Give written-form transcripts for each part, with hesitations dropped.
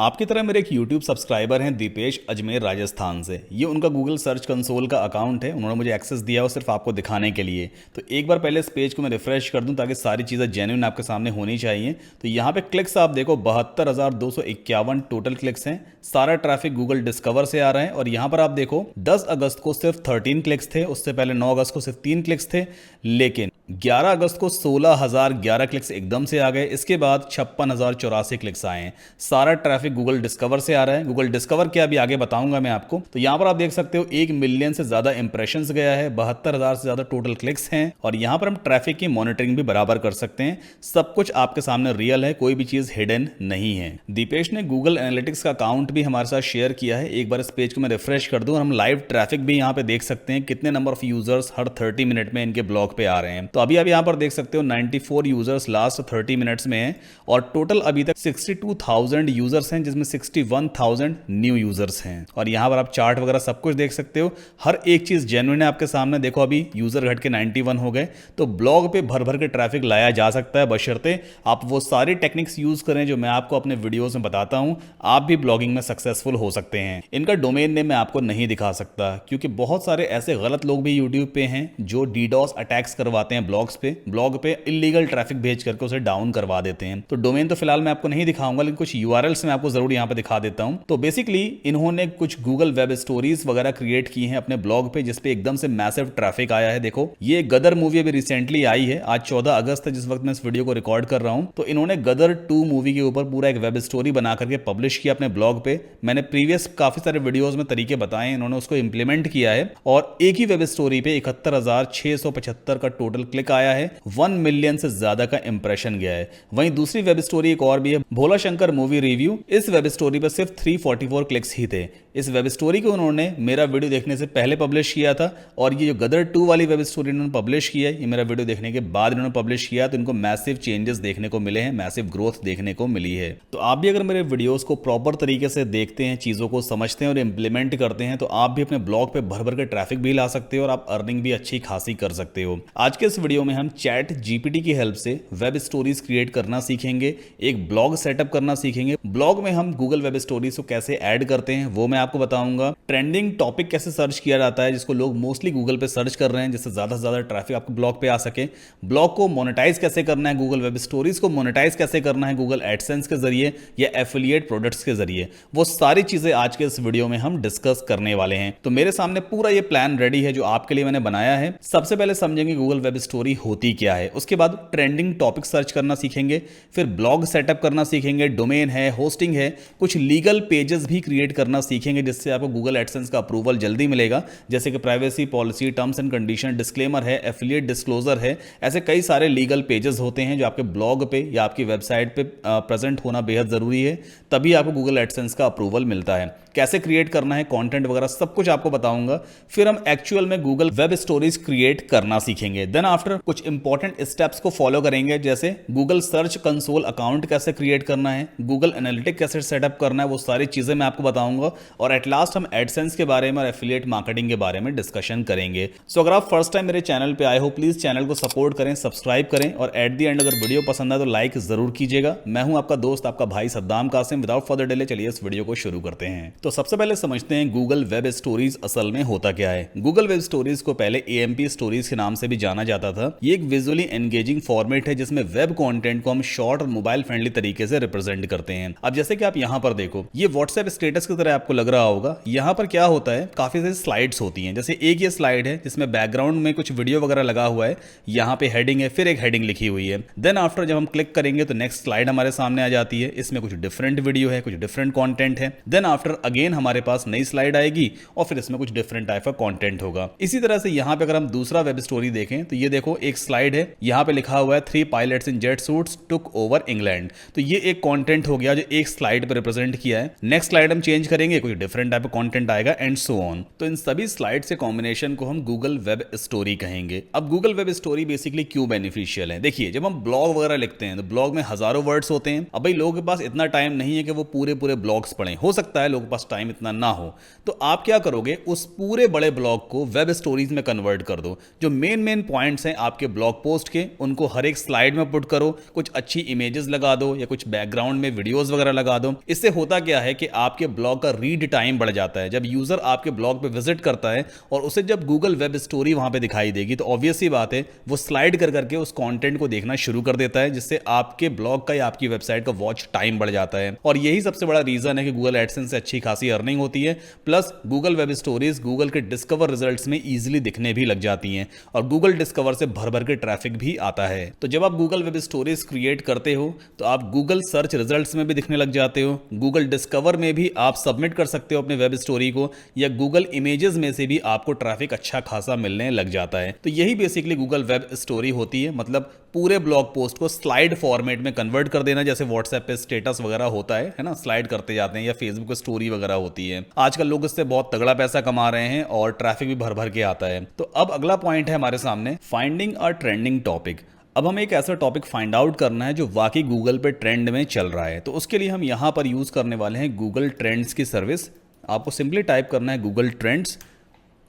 आपकी तरह मेरे एक YouTube सब्सक्राइबर हैं दीपेश अजमेर राजस्थान से। ये उनका गूगल सर्च कंसोल का अकाउंट है। उन्होंने मुझे एक्सेस दिया हो सिर्फ आपको दिखाने के लिए। तो एक बार पहले इस पेज को मैं रिफ्रेश कर दूं ताकि सारी चीज़ें जेन्युइन आपके सामने होनी चाहिए। तो यहाँ पे क्लिक्स आप देखो 72,251 टोटल क्लिक्स हैं। सारा ट्रैफिक गूगल डिस्कवर से आ रहा है। और यहाँ पर आप देखो 10 अगस्त को सिर्फ 13 क्लिक्स थे, उससे पहले 9 अगस्त को सिर्फ 3 क्लिक्स थे, लेकिन 11 अगस्त को 16,011 क्लिक्स एकदम से आ गए। इसके बाद 56,084 क्लिक्स आए हैं। सारा ट्रैफिक गूगल डिस्कवर से आ रहा है। गूगल डिस्कवर क्या अभी आगे बताऊंगा मैं आपको। तो यहां पर आप देख सकते हो 1 मिलियन से ज्यादा इंप्रेशंस गया है, 72,000 से ज्यादा टोटल क्लिक्स हैं। और यहां पर हम ट्रैफिक की मॉनिटरिंग भी बराबर कर सकते हैं। सब कुछ आपके सामने रियल है, कोई भी चीज हिडन नहीं है। दीपेश ने गूगल एनालिटिक्स का अकाउंट भी हमारे साथ शेयर किया है। एक बार इस पेज को मैं रिफ्रेश कर दूं और हम लाइव ट्रैफिक भी यहां पे देख सकते हैं, कितने number of users her 30 minute में इनके ब्लॉग पे आ रहे हैं। तो अभी आप यहां पर देख सकते हो 94 यूजर्स लास्ट 30 मिनट्स में हैं और टोटल अभी तक 62,000 यूजर्स हैं, जिसमें 61,000 न्यू यूजर्स हैं। और यहां पर आप चार्ट वगैरह सब कुछ देख सकते हो, हर एक चीज जेन्युइन है आपके सामने। देखो अभी यूजर घट के 91 हो गए। तो ब्लॉग पे भर भर के ट्रैफिक लाया जा सकता है, बशर्ते आप वो सारी टेक्निक्स यूज करें जो मैं आपको अपने वीडियोस में बताता हूं। आप भी ब्लॉगिंग में सक्सेसफुल हो सकते हैं। इनका डोमेन नेम मैं आपको नहीं दिखा सकता क्योंकि बहुत सारे ऐसे गलत लोग भी यूट्यूब पे हैं जो डीडॉस अटैक्स करवाते हैं ब्लॉग्स पे, ब्लॉग पे इलीगल ट्रैफिक भेज करके उसे डाउन करवा देते हैं। तो डोमेन तो फिलहाल मैं आपको नहीं दिखाऊंगा, लेकिन कुछ यूआरएल्स मैं आपको जरूर यहां पे दिखा देता हूं। तो बेसिकली इन्होंने कुछ गूगल वेब स्टोरीज वगैरह क्रिएट की हैं अपने ब्लॉग पे, जिसपे एकदम से मैसिव ट्रैफिक आया है। देखो ये गदर मूवी अभी रिसेंटली आई है, आज 14 अगस्त है जिस वक्त मैं इस वीडियो को रिकॉर्ड कर रहा हूं। तो इन्होंने गदर 2 मूवी के ऊपर पूरा एक वेब स्टोरी बना करके पब्लिश किया अपने ब्लॉग पे। मैंने प्रीवियस काफी सारे वीडियोस में तरीके बताए, इन्होंने उसको इंप्लीमेंट किया है और एक ही वेब स्टोरी पे 71,675 का टोटल क्लिक आया है, 1 मिलियन से ज्यादा का इंप्रेशन गया है। वहीं दूसरी वेब स्टोरी एक और भी है, भोला शंकर मूवी रिव्यू। इस वेब स्टोरी पर सिर्फ 344 क्लिक्स ही थे। इस वेब स्टोरी को उन्होंने मेरा वीडियो देखने से पहले पब्लिश किया था और ये जो गदर 2 वाली वेब स्टोरी इन्होंने पब्लिश की है, ये मेरा वीडियो देखने के बाद इन्होंने पब्लिश किया। तो इनको मैसिव चेंजेस देखने को मिले हैं, मैसिव ग्रोथ देखने को मिली है। तो आप भी अगर मेरे वीडियोस को प्रॉपर तरीके से देखते हैं, चीजों को समझते हैं और इंप्लीमेंट करते हैं, तो आप भी अपने ब्लॉग पे भर भर के ट्रैफिक भी ला सकते हो और आप अर्निंग भी अच्छी खासी कर सकते हो। आज के इस वीडियो में हम चैट जीपीटी की हेल्प से वेब स्टोरीज क्रिएट करना सीखेंगे, एक ब्लॉग सेटअप करना सीखेंगे। ब्लॉग में हम गूगल वेब स्टोरीज को कैसे ऐड करते हैं वो मैं आपको बताऊंगा। ट्रेंडिंग टॉपिक कैसे सर्च किया जाता है, जिसको लोग मोस्टली गूगल पे सर्च कर रहे हैं, जिससे ज्यादा से ज्यादा ट्रैफिक आपके ब्लॉग पे आ सके। ब्लॉग को मोनेटाइज कैसे करना है, गूगल वेब स्टोरीज को मोनेटाइज कैसे करना है गूगल एडसेंस के जरिए या एफिलिएट प्रोडक्ट्स के जरिए, वो सारी चीजें आज के इस वीडियो में हम डिस्कस करने वाले हैं। तो मेरे सामने पूरा ये प्लान रेडी है जो आपके लिए मैंने बनाया है। सबसे पहले समझेंगे गूगल वेब स्टोरी होती क्या है, उसके बाद ट्रेंडिंग टॉपिक सर्च करना सीखेंगे, फिर ब्लॉग सेटअप करना सीखेंगे, डोमेन है, होस्टिंग है, कुछ लीगल पेजेस भी क्रिएट करना सीखेंगे जिससे आपको गूगल एडसेंस का अप्रूवल जल्दी मिलेगा, जैसे कि privacy policy, terms and condition, disclaimer है, एफिलिएट डिस्क्लोजर है। ऐसे कई सारे लीगल पेजेस होते हैं जो आपके ब्लॉग पे या आपकी वेबसाइट पे प्रेजेंट होना बेहद जरूरी है, तभी आपको गूगल एडसेंस का अप्रूवल मिलता है। कैसे क्रिएट करना है, कंटेंट वगैरह सब कुछ आपको बताऊंगा। फिर हम एक्चुअल में गूगल वेब स्टोरीज क्रिएट करना सीखेंगे। देन आफ्टर कुछ इंपॉर्टेंट स्टेप्स को फॉलो करेंगे, जैसे गूगल सर्च कंसोल अकाउंट कैसे क्रिएट करना है, गूगल एनालिटिक्स कैसे सेटअप करना है, वो सारी चीजें मैं आपको बताऊंगा। और एट लास्ट हम एडसेंस के बारे में और एफिलिएट मार्केटिंग के बारे में डिस्कशन करेंगे। सो अगर आप फर्स्ट टाइम मेरे चैनल पे आए हो, प्लीज चैनल को सपोर्ट करें, सब्सक्राइब करें और एट द एंड अगर वीडियो पसंद आए तो लाइक जरूर कीजिएगा। मैं हूं आपका दोस्त, आपका भाई Saddam Qasim. Without further delay चलिए इस वीडियो को शुरू करते हैं। तो सबसे पहले समझते हैं गूगल वेब स्टोरीज असल में होता क्या है। गूगल वेब स्टोरीज को पहले एएमपी स्टोरीज के नाम से भी जाना जाता था। ये एक विजुअली एंगेजिंग फॉर्मेट है जिसमें वेब कंटेंट को हम शॉर्ट और मोबाइल फ्रेंडली तरीके से रिप्रेजेंट करते हैं। अब जैसे कि आप यहां पर देखो, ये व्हाट्सएप स्टेटस की तरह आपको लग रहा होगा। यहां पर क्या होता है, काफी सारी स्लाइड्स होती हैं। जैसे एक ये स्लाइड है जिसमें बैकग्राउंड में कुछ वीडियो वगैरह लगा हुआ है, यहां पे हेडिंग है, फिर एक हेडिंग लिखी हुई है। देन आफ्टर जब हम क्लिक करेंगे तो नेक्स्ट स्लाइड हमारे सामने आ जाती है। इसमें कुछ डिफरेंट वीडियो है, कुछ डिफरेंट कंटेंट है। देन आफ्टर अगेन हमारे पास नई स्लाइड आएगी और फिर इसमें कुछ डिफरेंट टाइप का कंटेंट होगा। इसी तरह से यहां पे अगर हम दूसरा वेब स्टोरी देखें तो ये देखो एक स्लाइड है, यहां पे लिखा हुआ है 3 pilots in jet suits took over England. तो ये एक कंटेंट हो गया जो एक स्लाइड पर रिप्रेजेंट किया है। नेक्स्ट स्लाइड हम चेंज करेंगे, कुछ डिफरेंट टाइप का कंटेंट आएगा एंड सो ऑन। तो इन सभी स्लाइड से कॉम्बिनेशन को हम गूगल वेब स्टोरी कहेंगे। अब गूगल वेब स्टोरी बेसिकली क्यों बेनिफिशियल है, देखिए जब हम ब्लॉग वगैरह लिखते हैं तो ब्लॉग में हजारों वर्ड्स होते हैं। अब भाई लोगों के पास इतना टाइम नहीं है कि वो पूरे पूरे ब्लॉग्स पढ़ें, हो सकता है लोगों के पास टाइम इतना ना हो, तो आप क्या करोगे, उस पूरे बड़े ब्लॉग को वेब स्टोरीज में कन्वर्ट कर दो। जो मेन पॉइंट्स हैं आपके ब्लॉग पोस्ट के, उनको हर एक स्लाइड में पुट करो, कुछ अच्छी इमेजेस लगा दो या कुछ बैकग्राउंड में वीडियोस वगैरह लगा दो। इससे होता क्या है कि आपके ब्लॉग का रीड टाइम बढ़ जाता है। जब यूजर आपके ब्लॉग पे विजिट करता है और उसे जब गूगल वेब स्टोरी वहां पे दिखाई देगी तो ऑब्वियस सी बात है वो स्लाइड कर करके उस कंटेंट को देखना शुरू कर देता है, जिससे आपके ब्लॉग का या आपकी वेबसाइट का वॉच टाइम बढ़ जाता है। और यही सबसे बड़ा रीजन है कि गूगल एडसेंस से अच्छी खासी अर्निंग होती है। Plus Google web stories Google के डिस्कवर रिजल्ट्स में इजीली दिखने भी लग जाती हैं और गूगल डिस्कवर से भर भर के ट्रैफिक भी आता है। तो जब आप गूगल वेब स्टोरीज क्रिएट करते हो तो आप गूगल सर्च रिजल्ट्स में भी दिखने लग जाते हो, गूगल डिस्कवर में भी आप सबमिट कर सकते हो अपने वेब स्टोरी को, या गूगल इमेजेस में से भी आपको ट्रैफिक अच्छा खासा मिलने लग जाता है। तो यही बेसिकली गूगल वेब स्टोरी होती है, मतलब पूरे ब्लॉग पोस्ट को स्लाइड फॉर्मेट में कन्वर्ट कर देना, जैसे व्हाट्सएप पे स्टेटस वगैरह होता है ना, स्लाइड करते जाते हैं, या फेसबुक पे स्टोरी वगैरह होती है। आजकल लोग इससे बहुत तगड़ा पैसा कमा रहे हैं और ट्रैफिक भी भर भर के आता है। तो अब अगला पॉइंट है हमारे सामने, फाइंडिंग अ ट्रेंडिंग टॉपिक। अब हमें एक ऐसा टॉपिक फाइंड आउट करना है जो वाकई गूगल पे ट्रेंड में चल रहा है। तो उसके लिए हम यहां पर यूज करने वाले हैं गूगल ट्रेंड्स की सर्विस। आपको सिंपली टाइप करना है गूगल ट्रेंड्स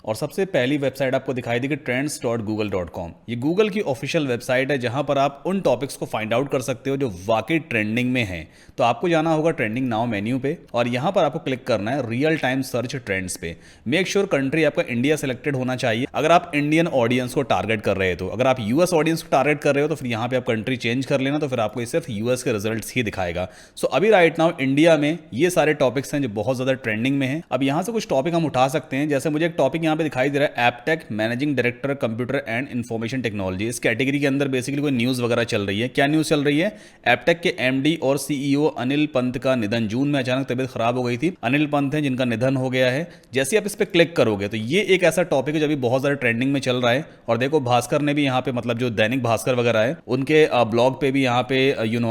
और सबसे पहली वेबसाइट आपको दिखाई देगी trends.google.com। ये गूगल की ऑफिशियल वेबसाइट है जहां पर आप उन टॉपिक्स को फाइंड आउट कर सकते हो जो वाकई ट्रेंडिंग में हैं। तो आपको जाना होगा ट्रेंडिंग नाउ मेन्यू पे और यहां पर आपको क्लिक करना है रियल टाइम सर्च ट्रेंड्स पे। मेक श्योर कंट्री आपका इंडिया सेलेक्टेड होना चाहिए अगर आप इंडियन ऑडियंस को टारगेट कर रहे हो। अगर आप यूएस ऑडियंस को टारगेट कर रहे हो तो फिर यहाँ पे आप कंट्री चेंज कर लेना, तो फिर आपको सिर्फ यूएस के रिजल्ट ही दिखाएगा। सो अभी राइट नाउ इंडिया में ये सारे टॉपिक्स हैं जो बहुत ज्यादा ट्रेंडिंग में है। अब यहां से कुछ टॉपिक हम उठा सकते हैं, जैसे मुझे एक टॉपिक यहाँ पे दिखाई दे रहा है Aptech managing director computer and information technology. इस कैटेगरी के अंदर बेसिकली कोई न्यूज वगैरह चल रही है। क्या न्यूज चल रही है? एपटेक के एमडी और सीईओ अनिल पंत का निधन। जून में अचानक तबीयत खराब हो गई थी। अनिल पंत हैं जिनका निधन हो गया है। जैसे आप इस पर क्लिक करोगे तो ये एक ऐसा टॉपिक है जो अभी बहुत ज्यादा ट्रेंडिंग में चल रहा है। और देखो भास्कर ने भी यहाँ पे, मतलब जो दैनिक भास्कर वगैरह है उनके ब्लॉग पे भी यहाँ पे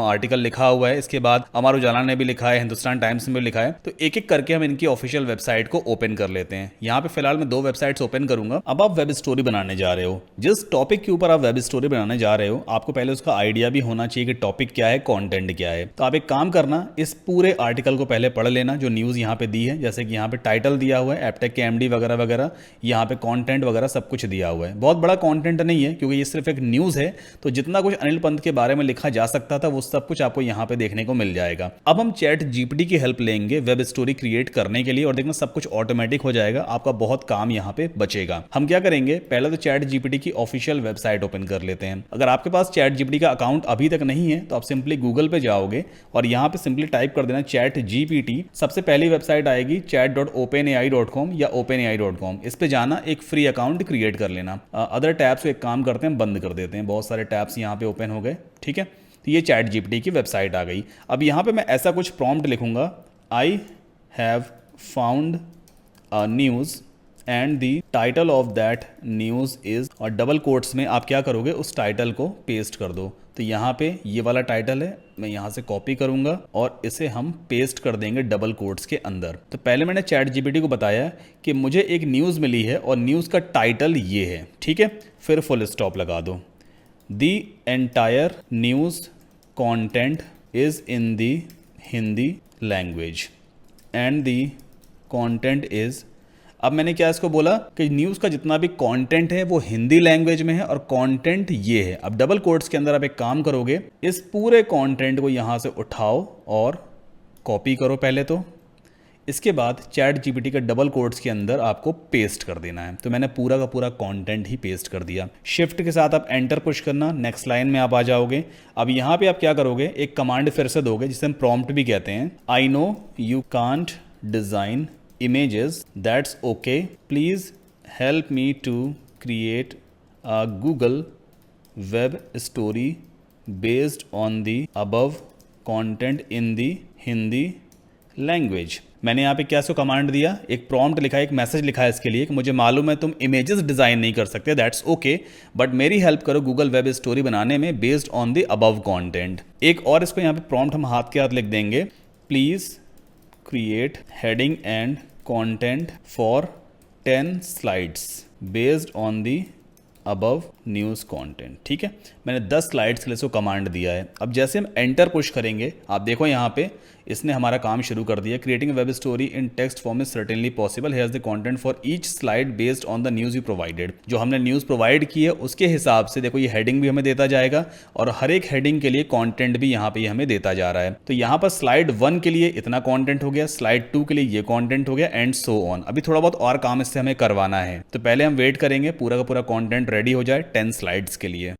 आर्टिकल लिखा हुआ है। इसके बाद अमर उजाला ने भी लिखा है, हिंदुस्तान टाइम्स में भी लिखा है। तो एक एक करके हम इनकी ऑफिशियल वेबसाइट को ओपन कर लेते हैं। यहाँ पे फिलहाल मैं 2 वेबसाइट्स ओपन करूंगा। अब आप वेब स्टोरी बनाने जा रहे हो, जिस टॉपिक के ऊपर आप वेब स्टोरी बनाने जा रहे हो आपको पहले उसका आइडिया भी होना चाहिए कि टॉपिक क्या है, कंटेंट क्या है। तो आप एक काम करना, इस पूरे आर्टिकल को पहले पढ़ लेना जो न्यूज़ यहाँ पे दी है। जैसे कि यहाँ पे टाइटल दिया हुआ है एपटेक के एमडी वगैरह वगैरह, यहाँ पे कंटेंट वगैरह सब कुछ दिया हुआ है। बहुत बड़ा कंटेंट नहीं है क्योंकि ये सिर्फ एक न्यूज़ है, तो जितना कुछ अनिल पंत के बारे में लिखा जा सकता था वो सब कुछ आपको यहाँ पे देखने को मिल जाएगा। अब हम चैट जीपीटी की हेल्प लेंगे वेब स्टोरी क्रिएट करने के लिए और देखना सब कुछ ऑटोमेटिक हो जाएगा, आपका बहुत काम यहाँ पे बचेगा। हम क्या करेंगे, पहले तो चैट जीपीटी की ऑफिशियल वेबसाइट ओपन कर लेते हैं। अगर आपके पास चैट जीपीटी का अकाउंट अभी तक नहीं है तो आप सिंपली गूगल पे जाओगे और यहाँ पे सिंपली टाइप कर देना चैट जीपीटी। सबसे पहली वेबसाइट आएगी chat.openai.com या openai.com। इस पे जाना, एक फ्री अकाउंट क्रिएट कर लेना। अदर टैब्स एक काम करते हैं, बंद कर देते हैं। बहुत सारे टैब्स यहाँ पे ओपन हो गए, ठीक है। तो ये चैट जीपीटी की वेबसाइट आ गई। अब यहाँ पे मैं ऐसा कुछ प्रॉम्प्ट लिखूंगा, I have found a news and the title of that news is, और डबल कोट्स में आप क्या करोगे, उस टाइटल को पेस्ट कर दो। तो यहाँ पे ये वाला टाइटल है, मैं यहाँ से कॉपी करूँगा और इसे हम पेस्ट कर देंगे डबल कोट्स के अंदर। तो पहले मैंने चैट जीपीटी को बताया कि मुझे एक न्यूज़ मिली है और न्यूज़ का टाइटल ये है, ठीक है। फिर फुल स्टॉप लगा दो। The entire news content is in the Hindi language and the content is, अब मैंने क्या इसको बोला कि न्यूज़ का जितना भी कंटेंट है वो हिंदी लैंग्वेज में है और कंटेंट ये है। अब डबल कोट्स के अंदर आप एक काम करोगे, इस पूरे कंटेंट को यहाँ से उठाओ और कॉपी करो पहले तो। इसके बाद चैट जीपीटी के डबल कोट्स के अंदर आपको पेस्ट कर देना है। तो मैंने पूरा का पूरा कंटेंट ही पेस्ट कर दिया। शिफ्ट के साथ आप एंटर पुश करना, नेक्स्ट लाइन में आप आ जाओगे। अब यहाँ पे आप क्या करोगे, एक कमांड फिर से दोगे जिसे हम प्रॉम्प्ट भी कहते हैं। I know you can't design images, that's okay, please help me to create a Google web story based on the above content in the Hindi language। मैंने यहाँ पे क्या सो कमांड दिया, एक प्रॉम्प्ट लिखा है, एक मैसेज लिखा है इसके लिए कि मुझे मालूम है तुम इमेजेस डिज़ाइन नहीं कर सकते, दैट्स ओके, बट मेरी हेल्प करो गूगल वेब स्टोरी बनाने में based on the above content. एक और इसको यहाँ पे प्रॉम्प्ट हम हाथ के हाथ लिख देंगे, please create heading and content for 10 slides based on the above news content. ठीक है, मैंने 10 स्लाइड्स के लिए इसको कमांड दिया है। अब जैसे हम एंटर पुश करेंगे, आप देखो यहाँ पे इसने हमारा काम शुरू कर दिया। Creating web story in text form is certainly possible, has the content for each slide based on the news you provided. जो हमने न्यूज़ प्रोवाइड की है उसके हिसाब से देखो ये हेडिंग भी हमें देता जाएगा और हर एक हेडिंग के लिए कॉन्टेंट भी यहाँ पे हमें देता जा रहा है। तो यहाँ पर स्लाइड 1 के लिए इतना कॉन्टेंट हो गया, स्लाइड 2 के लिए ये कॉन्टेंट हो गया एंड सो ऑन। अभी थोड़ा बहुत और काम इससे हमें करवाना है, तो पहले हम वेट करेंगे पूरा का पूरा कॉन्टेंट रेडी हो जाए 10 स्लाइड्स के लिए।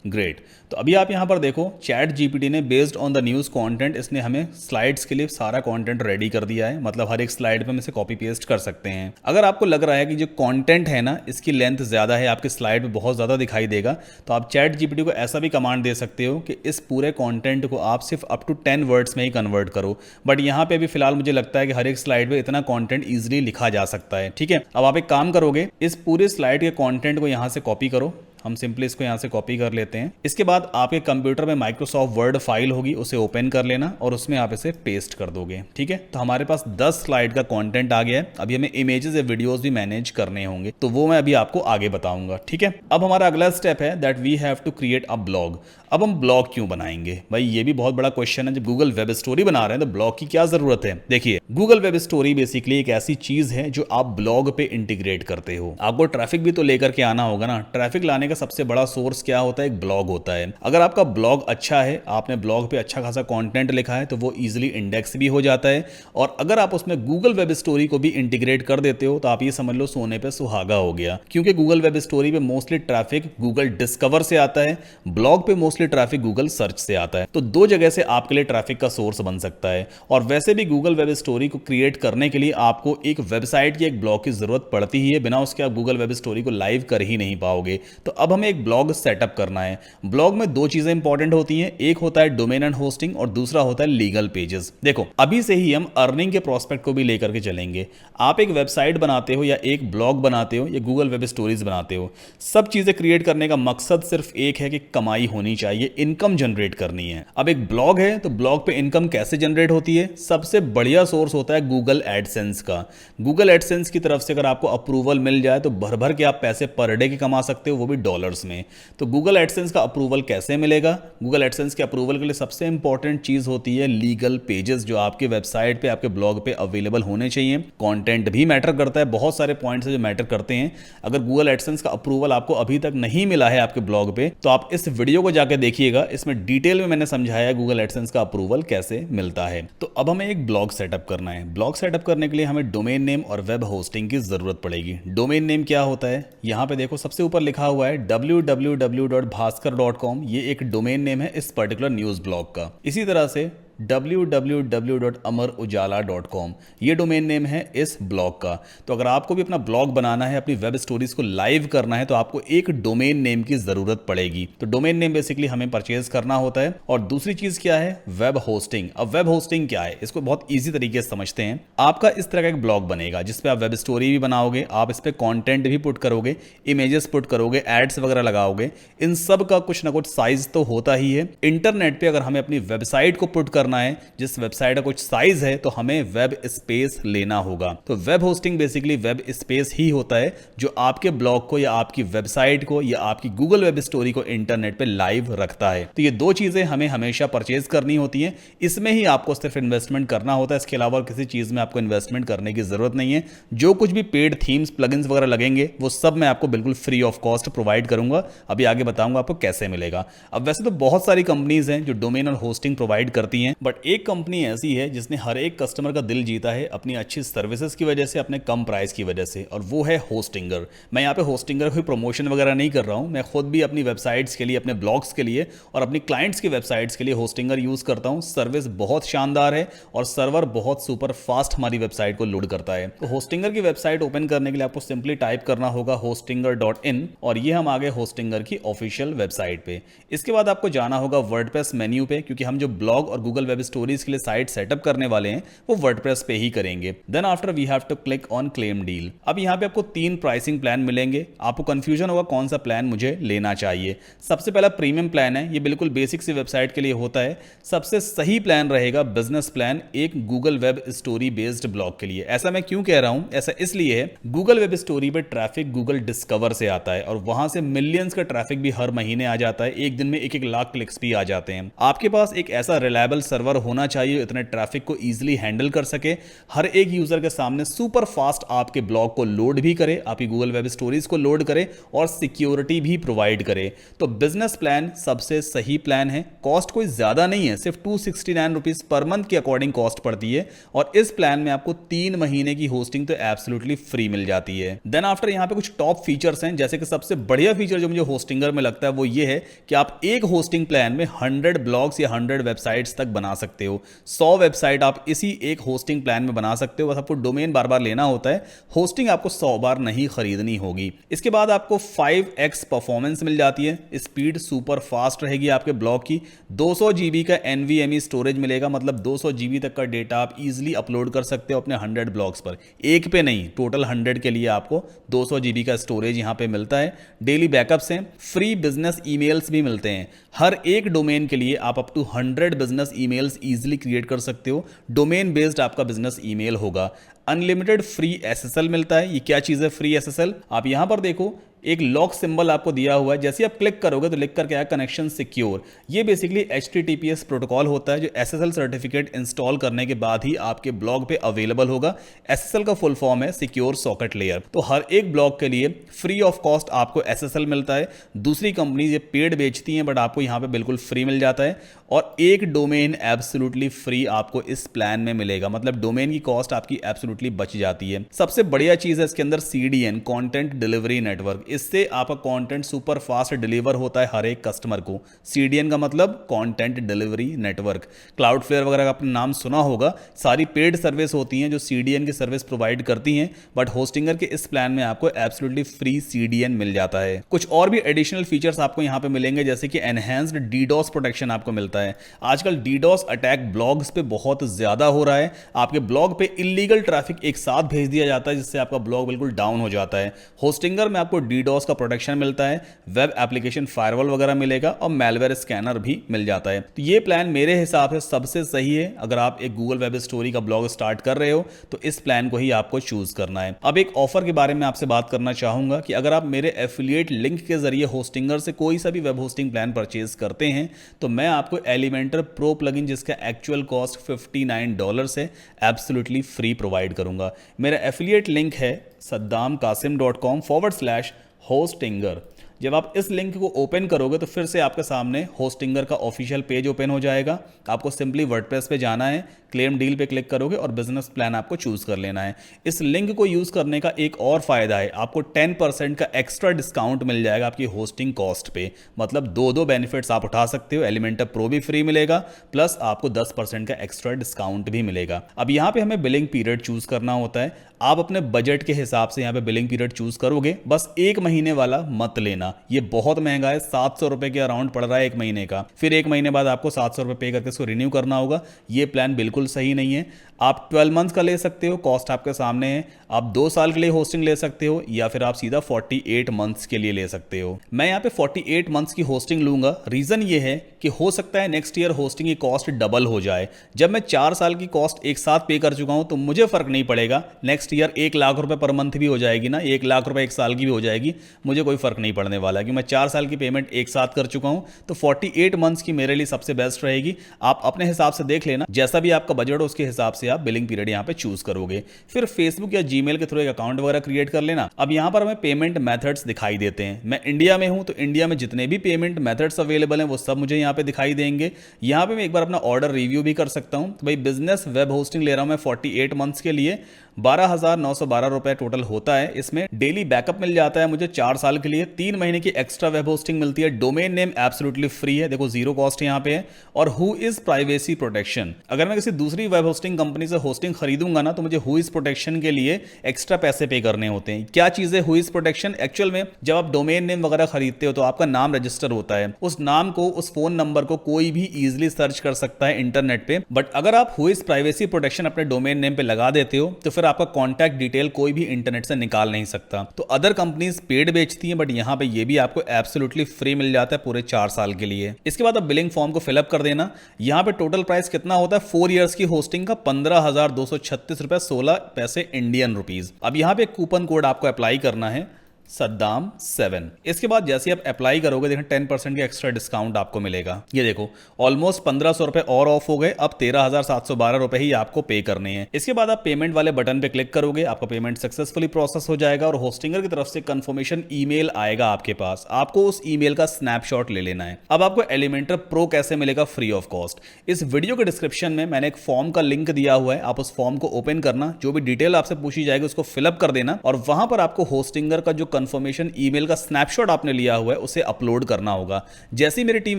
ग्रेट, तो अभी आप यहाँ पर देखो चैट जीपीटी ने based on the news content इसने हमें स्लाइड्स के लिए सारा कंटेंट रेडी कर दिया है। मतलब हर एक स्लाइड पे हम इसे कॉपी पेस्ट कर सकते हैं। अगर आपको लग रहा है कि जो कंटेंट है ना इसकी लेंथ ज़्यादा है, आपके स्लाइड पे बहुत ज़्यादा दिखाई देगा, तो आप चैट जीपीटी को ऐसा भी कमांड दे सकते हो कि इस पूरे कॉन्टेंट को आप सिर्फ अप टू 10 वर्ड्स में ही कन्वर्ट करो। बट यहाँ पे अभी फिलहाल मुझे लगता है कि हर एक स्लाइड पर इतना कॉन्टेंट ईजिली लिखा जा सकता है। ठीक है, अब आप एक काम करोगे, इस पूरे स्लाइड के कॉन्टेंट को यहाँ से कॉपी करो। हम सिंपली इसको यहाँ से कॉपी कर लेते हैं। इसके बाद आपके कंप्यूटर में माइक्रोसॉफ्ट वर्ड फाइल होगी, उसे ओपन कर लेना और उसमें आप इसे पेस्ट कर दोगे। ठीक है, तो हमारे पास 10 स्लाइड का कंटेंट आ गया है। अभी हमें इमेजेस या वीडियोस भी मैनेज करने होंगे, तो वो मैं अभी आपको आगे बताऊंगा। ठीक है, अब हमारा अगला स्टेप है that we have to create a blog. अब हम ब्लॉग क्यों बनाएंगे भाई, ये भी बहुत बड़ा क्वेश्चन है। जब गूगल वेब स्टोरी बना रहे हैं तो ब्लॉग की क्या जरूरत है। देखिए, गूगल वेब स्टोरी बेसिकली एक ऐसी चीज है जो आप ब्लॉग पे इंटीग्रेट करते हो। आपको ट्रैफिक भी तो लेकर के आना होगा ना। ट्रैफिक लाने का सबसे बड़ा सोर्स क्या होता है, एक ब्लॉग होता है। अगर आपका ब्लॉग अच्छा है, आपने ब्लॉग पे अच्छा खासा कंटेंट लिखा है, तो वो इजीली इंडेक्स भी हो जाता है। और अगर आप उसमें गूगल वेब स्टोरी को भी इंटीग्रेट कर देते हो तो आप ये समझ लो सोने पे सुहागा हो गया। क्योंकि गूगल वेब स्टोरी पे मोस्टली ट्रैफिक गूगल डिस्कवर से आता है, ब्लॉग पे मोस्टली ट्रैफिक गूगल सर्च से आता है। तो दो जगह से आपके लिए ट्रैफिक का सोर्स बन सकता है। और वैसे भी गूगल वेब स्टोरी को क्रिएट करने के लिए आपको एक वेबसाइट की, एक ब्लॉग की जरूरत पड़ती ही है। बिना उसके आप गूगल वेब स्टोरी को लाइव कर ही नहीं पाओगे। तो अब हमें एक ब्लॉग सेटअप करना है। ब्लॉग में दो चीजें इंपॉर्टेंट होती हैं, एक होता है डोमेन एंड होस्टिंग और दूसरा होता है लीगल पेजेस। देखो, अभी से ही हम अर्निंग के प्रोस्पेक्ट को भी लेकर के चलेंगे। आप एक वेबसाइट बनाते हो या एक ब्लॉग बनाते हो या गूगल वेब स्टोरीज बनाते हो, सब चीजें क्रिएट करने का मकसद सिर्फ एक है कि कमाई होनी चाहिए, इनकम जनरेट करनी है। अब एक ब्लॉग है तो ब्लॉग पे इनकम कैसे जनरेट होती है? सबसे बढ़िया सोर्स होता है गूगल एडसेंस का। गूगल एडसेंस की तरफ से अगर आपको अप्रूवल मिल जाए तो भर भर के आप पैसे पर डे के कमा सकते हो, वो भी डॉलर्स में। तो गूगल एडसेंस का अप्रूवल कैसे मिलेगा? गूगल एडसेंस के अप्रूवल के लिए सबसे इंपॉर्टेंट चीज होती है लीगल पेजेस, जो आपके वेबसाइट पे, आपके ब्लॉग पे अवेलेबल होने चाहिए। कंटेंट भी मैटर करता है, बहुत सारे पॉइंट्स जो मैटर करते हैं। अगर गूगल एडसेंस का अप्रूवल आपको अभी तक नहीं मिला है आपके ब्लॉग पे, तो आप इस वीडियो को जाकर देखिएगा, इसमें डिटेल में मैंने समझाया गूगल एडसेंस का अप्रूवल कैसे मिलता है। तो अब हमें एक ब्लॉग सेटअप करना है। ब्लॉग सेटअप करने के लिए हमें डोमेन नेम और वेब होस्टिंग की जरूरत पड़ेगी। डोमेन नेम क्या होता है? यहां पे देखो सबसे ऊपर लिखा हुआ है www.bhaskar.com। ये एक डोमेन नेम है इस पर्टिकुलर न्यूज ब्लॉग का। इसी तरह से www.amarujala.com ये डोमेन नेम है इस ब्लॉग का। तो अगर आपको भी अपना ब्लॉग बनाना है, अपनी वेब स्टोरीज को लाइव करना है, तो आपको एक डोमेन नेम की जरूरत पड़ेगी। तो डोमेन नेम बेसिकली हमें परचेज करना होता है। और दूसरी चीज क्या है? Web hosting. अब वेब होस्टिंग क्या है, इसको बहुत ईजी तरीके से समझते हैं। आपका इस तरह का एक ब्लॉग बनेगा जिसपे आप वेब स्टोरी भी बनाओगे, आप इस पे कंटेंट भी पुट करोगे, इमेजेस पुट करोगे, एड्स वगैरह लगाओगे। इन सब का कुछ ना कुछ साइज तो होता ही है। इंटरनेट पे अगर हमें अपनी वेबसाइट को पुट करना है, जिस वेबसाइट का कुछ साइज है, तो हमें वेब स्पेस लेना होगा। तो web hosting basically web space ही होता है जो आपके ब्लॉग को या आपकी वेबसाइट को या आपकी गूगल वेब स्टोरी को इंटरनेट पे लाइव रखता है। तो ये दो चीजें हमें हमेशा परचेज करनी होती हैं। इसमें ही आपको सिर्फ इन्वेस्टमेंट करना होता है, इसके अलावा किसी चीज में आपको इन्वेस्टमेंट करने की जरूरत नहीं है। जो कुछ भी पेड थीम्स, प्लगइन्स वगैरह लगेंगे, वो सब मैं आपको बिल्कुल फ्री ऑफ कॉस्ट प्रोवाइड करूंगा। अभी आगे बताऊंगा आपको कैसे मिलेगा। अब वैसे तो बहुत सारी कंपनीज हैं जो डोमेन और होस्टिंग प्रोवाइड करती हैं, बट एक कंपनी ऐसी है जिसने हर एक कस्टमर का दिल जीता है अपनी अच्छी सर्विसेज की वजह से, अपने कम प्राइस की वजह से, और वो है होस्टिंगर। मैं यहाँ पे होस्टिंगर कोई प्रमोशन वगैरह नहीं कर रहा हूँ। मैं खुद भी अपनी वेबसाइट्स के लिए, अपने ब्लॉग्स के लिए और अपनी क्लाइंट्स की वेबसाइट्स के लिए होस्टिंगर यूज करता हूँ। सर्विस बहुत शानदार है और सर्वर बहुत सुपर फास्ट हमारी वेबसाइट को लोड करता है। तो होस्टिंगर की वेबसाइट ओपन करने के लिए आपको सिंपली टाइप करना होगा hostinger.in और ये हम आ गए होस्टिंगर की ऑफिशियल वेबसाइट पे। इसके बाद आपको जाना होगा वर्डप्रेस मेन्यू पे, क्योंकि हम जो ब्लॉग और गूगल गूगल वेब स्टोरीज के लिए साइट सेटअप करने वाले हैं वो वर्डप्रेस पे ही करेंगे। Then after we have to click on claim deal. अब यहाँ पे आपको 3 प्राइसिंग प्लान मिलेंगे। आपको कंफ्यूजन होगा कौन सा प्लान मुझे लेना चाहिए। सबसे पहला प्रीमियम प्लान है, ये बिल्कुल बेसिक सी वेबसाइट के लिए होता है। सबसे सही प्लान रहेगा बिजनेस प्लान, एक Google web story based blog के लिए। ऐसा मैं क्यों कह रहा हूं, ऐसा इसलिए है गूगल वेब स्टोरी पे ट्रैफिक गूगल डिस्कवर से आता है और वहां से मिलियंस का ट्रैफिक भी हर महीने आ जाता है। एक दिन में 1-1 लाख क्लिक्स भी आ जाते हैं। आपके पास एक ऐसा रिलायबल सर्वर होना चाहिए इतने ट्रैफिक को इजीली हैंडल कर सके, हर एक यूजर के सामने सुपर फास्ट आपके ब्लॉग को लोड भी करे, आपकी गूगल वेब स्टोरीज को लोड करे और सिक्योरिटी भी प्रोवाइड करे। तो बिजनेस प्लान सबसे सही प्लान है। कॉस्ट कोई ज्यादा नहीं है, सिर्फ 269 रुपीज पर मंथ के अकॉर्डिंग कॉस्ट पड़ती है और इस प्लान में आपको 3 महीने की होस्टिंग तो एब्सोल्युटली फ्री मिल जाती है। देन आफ्टर यहां पे कुछ टॉप फीचर्स हैं, जैसे कि सबसे बढ़िया फीचर जो मुझे होस्टिंगर में लगता है वो ये है कि आप एक होस्टिंग प्लान में 100 ब्लॉग्स या 100 वेबसाइट्स तक बना सकते हो। 100 वेबसाइट आप इसी एक होस्टिंग प्लान में बना सकते हो। बस आपको डोमेन बार बार लेना होता है, होस्टिंग आपको 100 बार नहीं खरीदनी होगी। इसके बाद आपको 5x परफॉर्मेंस मिल जाती है, स्पीड सुपर फास्ट रहेगी आपके ब्लॉग की। 200 जीबी का NVMe स्टोरेज मिलेगा, मतलब 200 जीबी तक का डेटा आप इजीली अपलोड कर सकते हो अपने 100 ब्लॉग्स पर। एक पे नहीं, टोटल 100 के लिए आपको 200 जीबी का स्टोरेज यहां पे मिलता है। डेली बैकअप्स हैं, फ्री बिजनेस ईमेल्स भी मिलते हैं। हर एक डोमेन के लिए आप up to 100 business emails easily create कर सकते हो। डोमेन बेस्ड आपका बिजनेस ईमेल होगा। अनलिमिटेड फ्री SSL मिलता है। ये क्या चीज़ है फ्री SSL? आप यहां पर देखो एक लॉक सिंबल आपको दिया हुआ है, जैसे आप क्लिक करोगे तो लिख करके आया कनेक्शन सिक्योर। ये बेसिकली HTTPS प्रोटोकॉल होता है जो SSL सर्टिफिकेट इंस्टॉल करने के बाद ही आपके ब्लॉग पे अवेलेबल होगा। SSL का फुल फॉर्म है सिक्योर सॉकेट लेयर। तो हर एक ब्लॉग के लिए फ्री ऑफ कॉस्ट आपको SSL मिलता है। दूसरी कंपनी ये पेड बेचती हैं बट आपको यहाँ पे बिल्कुल फ्री मिल जाता है और एक डोमेन एब्सोल्युटली फ्री आपको इस प्लान में मिलेगा, मतलब डोमेन की कॉस्ट आपकी एब्सोल्युटली बच जाती है। सबसे बढ़िया चीज है इसके अंदर CDN, कंटेंट डिलीवरी नेटवर्क। इससे आपका कंटेंट सुपर फास्ट डिलीवर होता है हर एक कस्टमर को। CDN का मतलब कंटेंट डिलीवरी नेटवर्क। क्लाउडफ्लेयर वगैरह का आपने नाम सुना होगा, सारी पेड सर्विस होती हैं जो CDN की सर्विस प्रोवाइड करती हैं, बट होस्टिंगर के इस प्लान में आपको एब्सोल्युटली फ्री CDN मिल जाता है। कुछ और भी एडिशनल फीचर्स आपको यहां पे मिलेंगे, जैसे कि एनहांस्ड DDoS प्रोटेक्शन आपको मिलता है। आजकल DDoS अटैक ब्लॉग्स पे बहुत ज्यादा हो रहा है। आपके ब्लॉग पे इलीगल ट्रैफिक एक साथ भेज दिया जाता है जिससे आपका ब्लॉग बिल्कुल डाउन हो जाता है। होस्टिंगर में आपको DDoS का प्रोटेक्शन मिलता है, वेब एप्लीकेशन फायरवॉल वगैरह मिलेगा और मैलवेयर स्कैनर भी मिल जाता है। तो ये प्लान मेरे हिसाब से सबसे सही है। अगर आप एक गूगल वेब स्टोरी का ब्लॉग स्टार्ट कर रहे हो तो इस प्लान को ही आपको चूज करना है। अब एक ऑफर के बारे में आपसे बात करना चाहूंगा कि अगर आप मेरे एफिलिएट लिंक के जरिए होस्टिंगर से कोई सा भी वेब होस्टिंग प्लान परचेज करते हैं तो मैं आपको एलिमेंटर प्रो प्लगइन, जिसका एक्चुअल कॉस्ट $59 है, एब्सोल्युटली फ्री प्रोवाइड करूंगा। मेरा एफिलिएट लिंक है saddamkasim.com/hostinger। जब आप इस लिंक को ओपन करोगे तो फिर से आपके सामने होस्टिंगर का ऑफिशियल पेज ओपन हो जाएगा। आपको सिंपली वर्डप्रेस पे जाना है, क्लेम डील पे क्लिक करोगे और बिजनेस प्लान आपको चूज कर लेना है। इस लिंक को यूज करने का एक और फायदा है, आपको 10% का एक्स्ट्रा डिस्काउंट मिल जाएगा आपकी होस्टिंग कॉस्ट पे। मतलब दो बेनिफिट्स आप उठा सकते हो, एलिमेंटर प्रो भी फ्री मिलेगा प्लस आपको 10% का एक्स्ट्रा डिस्काउंट भी मिलेगा। अब यहाँ पे हमें बिलिंग पीरियड चूज करना होता है। आप अपने बजट के हिसाब से यहाँ पे बिलिंग पीरियड चूज करोगे, बस 1 महीने वाला मत लेना, ये बहुत महंगा है। 700 रुपए के अराउंड पड़ रहा है 1 महीने का, फिर 1 महीने बाद आपको 700 रुपए पे करके इसको रिन्यू करना होगा। ये प्लान बिल्कुल सही नहीं है। आप 12 मंथ्स का ले सकते हो, कॉस्ट आपके सामने है। आप 2 साल के लिए होस्टिंग ले सकते हो या फिर आप सीधा 48 मंथ्स के लिए ले सकते हो। मैं यहाँ पे 48 मंथ्स की होस्टिंग लूंगा। रीजन ये है कि हो सकता है नेक्स्ट ईयर होस्टिंग की कॉस्ट डबल हो जाए। जब मैं 4 साल की कॉस्ट एक साथ पे कर चुका हूं तो मुझे फर्क नहीं पड़ेगा। नेक्स्ट ईयर 1 लाख रुपए पर मंथ भी हो जाएगी ना, 1 लाख रुपए 1 साल की भी हो जाएगी, मुझे कोई फर्क नहीं पड़ने वाला कि मैं 4 साल की पेमेंट एक साथ कर चुका हूं। तो 48 मंथ्स की मेरे लिए सबसे बेस्ट रहेगी। आप अपने हिसाब से देख लेना, जैसा भी आपका बजट हो उसके हिसाब से आप बिलिंग पीरियड यहाँ पे चूज करोगे। फिर फेसबुक या जीमेल के थ्रू एक अकाउंट वगैरह क्रिएट कर लेना। अब यहाँ पर हमें पेमेंट मेथड्स दिखाई देते हैं। मैं इंडिया में हूं तो इंडिया में जितने भी पेमेंट मेथड्स अवेलेबल हैं वो सब मुझे यहाँ पे दिखाई देंगे। यहाँ पे मैं एक बार अपना ऑर्डर रिव्यू भी कर सकता हूं। तो भाई बिजनेस वेब होस्टिंग ले रहा हूं मैं 48 मंथ्स के लिए, 12,912 रुपए टोटल होता है। इसमें डेली बैकअप मिल जाता है मुझे 4 साल के लिए, 3 महीने की एक्स्ट्रा वेब होस्टिंग मिलती है। डोमेन नेम एब्सोल्युटली फ्री है, देखो जीरो कॉस्ट यहाँ पे है। और हु इज प्राइवेसी प्रोटेक्शन, अगर मैं किसी दूसरी वेब होस्टिंग कंपनी से होस्टिंग खरीदूंगा ना तो मुझे हु इज प्रोटेक्शन के लिए एक्स्ट्रा पैसे पे करने होते हैं। क्या चीज है हु इज प्रोटेक्शन? एक्चुअल में जब आप डोमेन नेम वगैरह खरीदते हो तो आपका नाम रजिस्टर होता है, उस नाम को, उस फोन नंबर को कोई भी इजीली सर्च कर सकता है इंटरनेट पे। बट अगर आप हु इज प्राइवेसी प्रोटेक्शन अपने डोमेन नेम पे लगा देते हो तो फिर आपका कॉन्टैक्ट डिटेल कोई भी इंटरनेट से निकाल नहीं सकता। तो अदर कंपनीज पेड बेचती हैं, बट यहां पे ये भी आपको एब्सोल्युटली फ्री मिल जाता है पूरे 4 साल के लिए। इसके बाद आप बिलिंग फॉर्म को फिलअप कर देना। यहां पे टोटल प्राइस कितना होता है 4 इयर्स की होस्टिंग का? 15,236 रुपए 16 पैसे इंडियन रुपीज। अब यहां पे कूपन कोड आपको अप्लाई करना है, सद्दाम 7। इसके बाद जैसे आप अप्लाई करोगे देखें 10% का एक्स्ट्रा डिस्काउंट आपको मिलेगा। ये देखो ऑलमोस्ट 1500 रुपए और ऑफ हो गए, अब 13,712 रुपए ही आपको पे करने हैं। इसके बाद आप पेमेंट वाले बटन पे क्लिक करोगे, आपका पेमेंट सक्सेसफुली प्रोसेस हो जाएगा और होस्टिंगर की तरफ से कंफर्मेशन ईमेल आएगा आपके पास। आपको उस ईमेल का स्नैपशॉट ले लेना है। अब आपको एलिमेंटर प्रो कैसे मिलेगा फ्री ऑफ कॉस्ट, इस वीडियो के डिस्क्रिप्शन में मैंने एक फॉर्म का लिंक दिया हुआ है, आप उस फॉर्म को ओपन करना, जो भी डिटेल आपसे पूछी जाएगी उसको फिलअप कर देना और वहां पर आपको होस्टिंगर का जो कंफर्मेशन ईमेल का स्नैपशॉट आपने लिया हुआ है उसे अपलोड करना होगा। जैसे ही मेरी टीम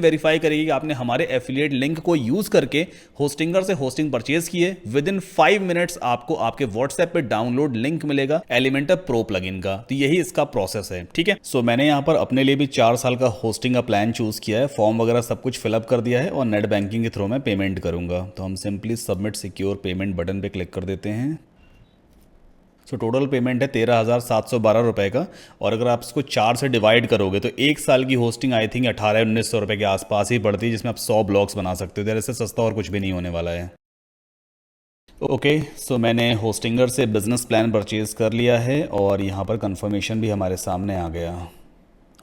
वेरीफाई करेगी कि आपने हमारे एफिलिएट लिंक को यूज करके होस्टिंगर से होस्टिंग परचेज किए, विद इन 5 मिनट्स आपको आपके व्हाट्सएप पे डाउनलोड लिंक मिलेगा एलिमेंटर प्रो प्लगइन का। तो यही इसका प्रोसेस है, ठीक है। सो मैंने यहां पर अपने लिए भी 4 साल का होस्टिंग का प्लान चूज किया है, फॉर्म वगैरह सब कुछ फिलअप कर दिया है और नेट बैंकिंग के थ्रू मैं पेमेंट करूंगा। तो हम simply submit secure payment button पे क्लिक कर देते हैं। सो टोटल पेमेंट है 13,712 रुपए का और अगर आप इसको 4 से डिवाइड करोगे तो 1 साल की होस्टिंग आई थिंक 1800-1900 रुपए के आसपास ही पड़ती है, जिसमें आप 100 ब्लॉग्स बना सकते हो। इससे सस्ता और कुछ भी नहीं होने वाला है। ओके, सो मैंने होस्टिंगर से बिजनेस प्लान परचेज कर लिया है और यहाँ पर कंफर्मेशन भी हमारे सामने आ गया।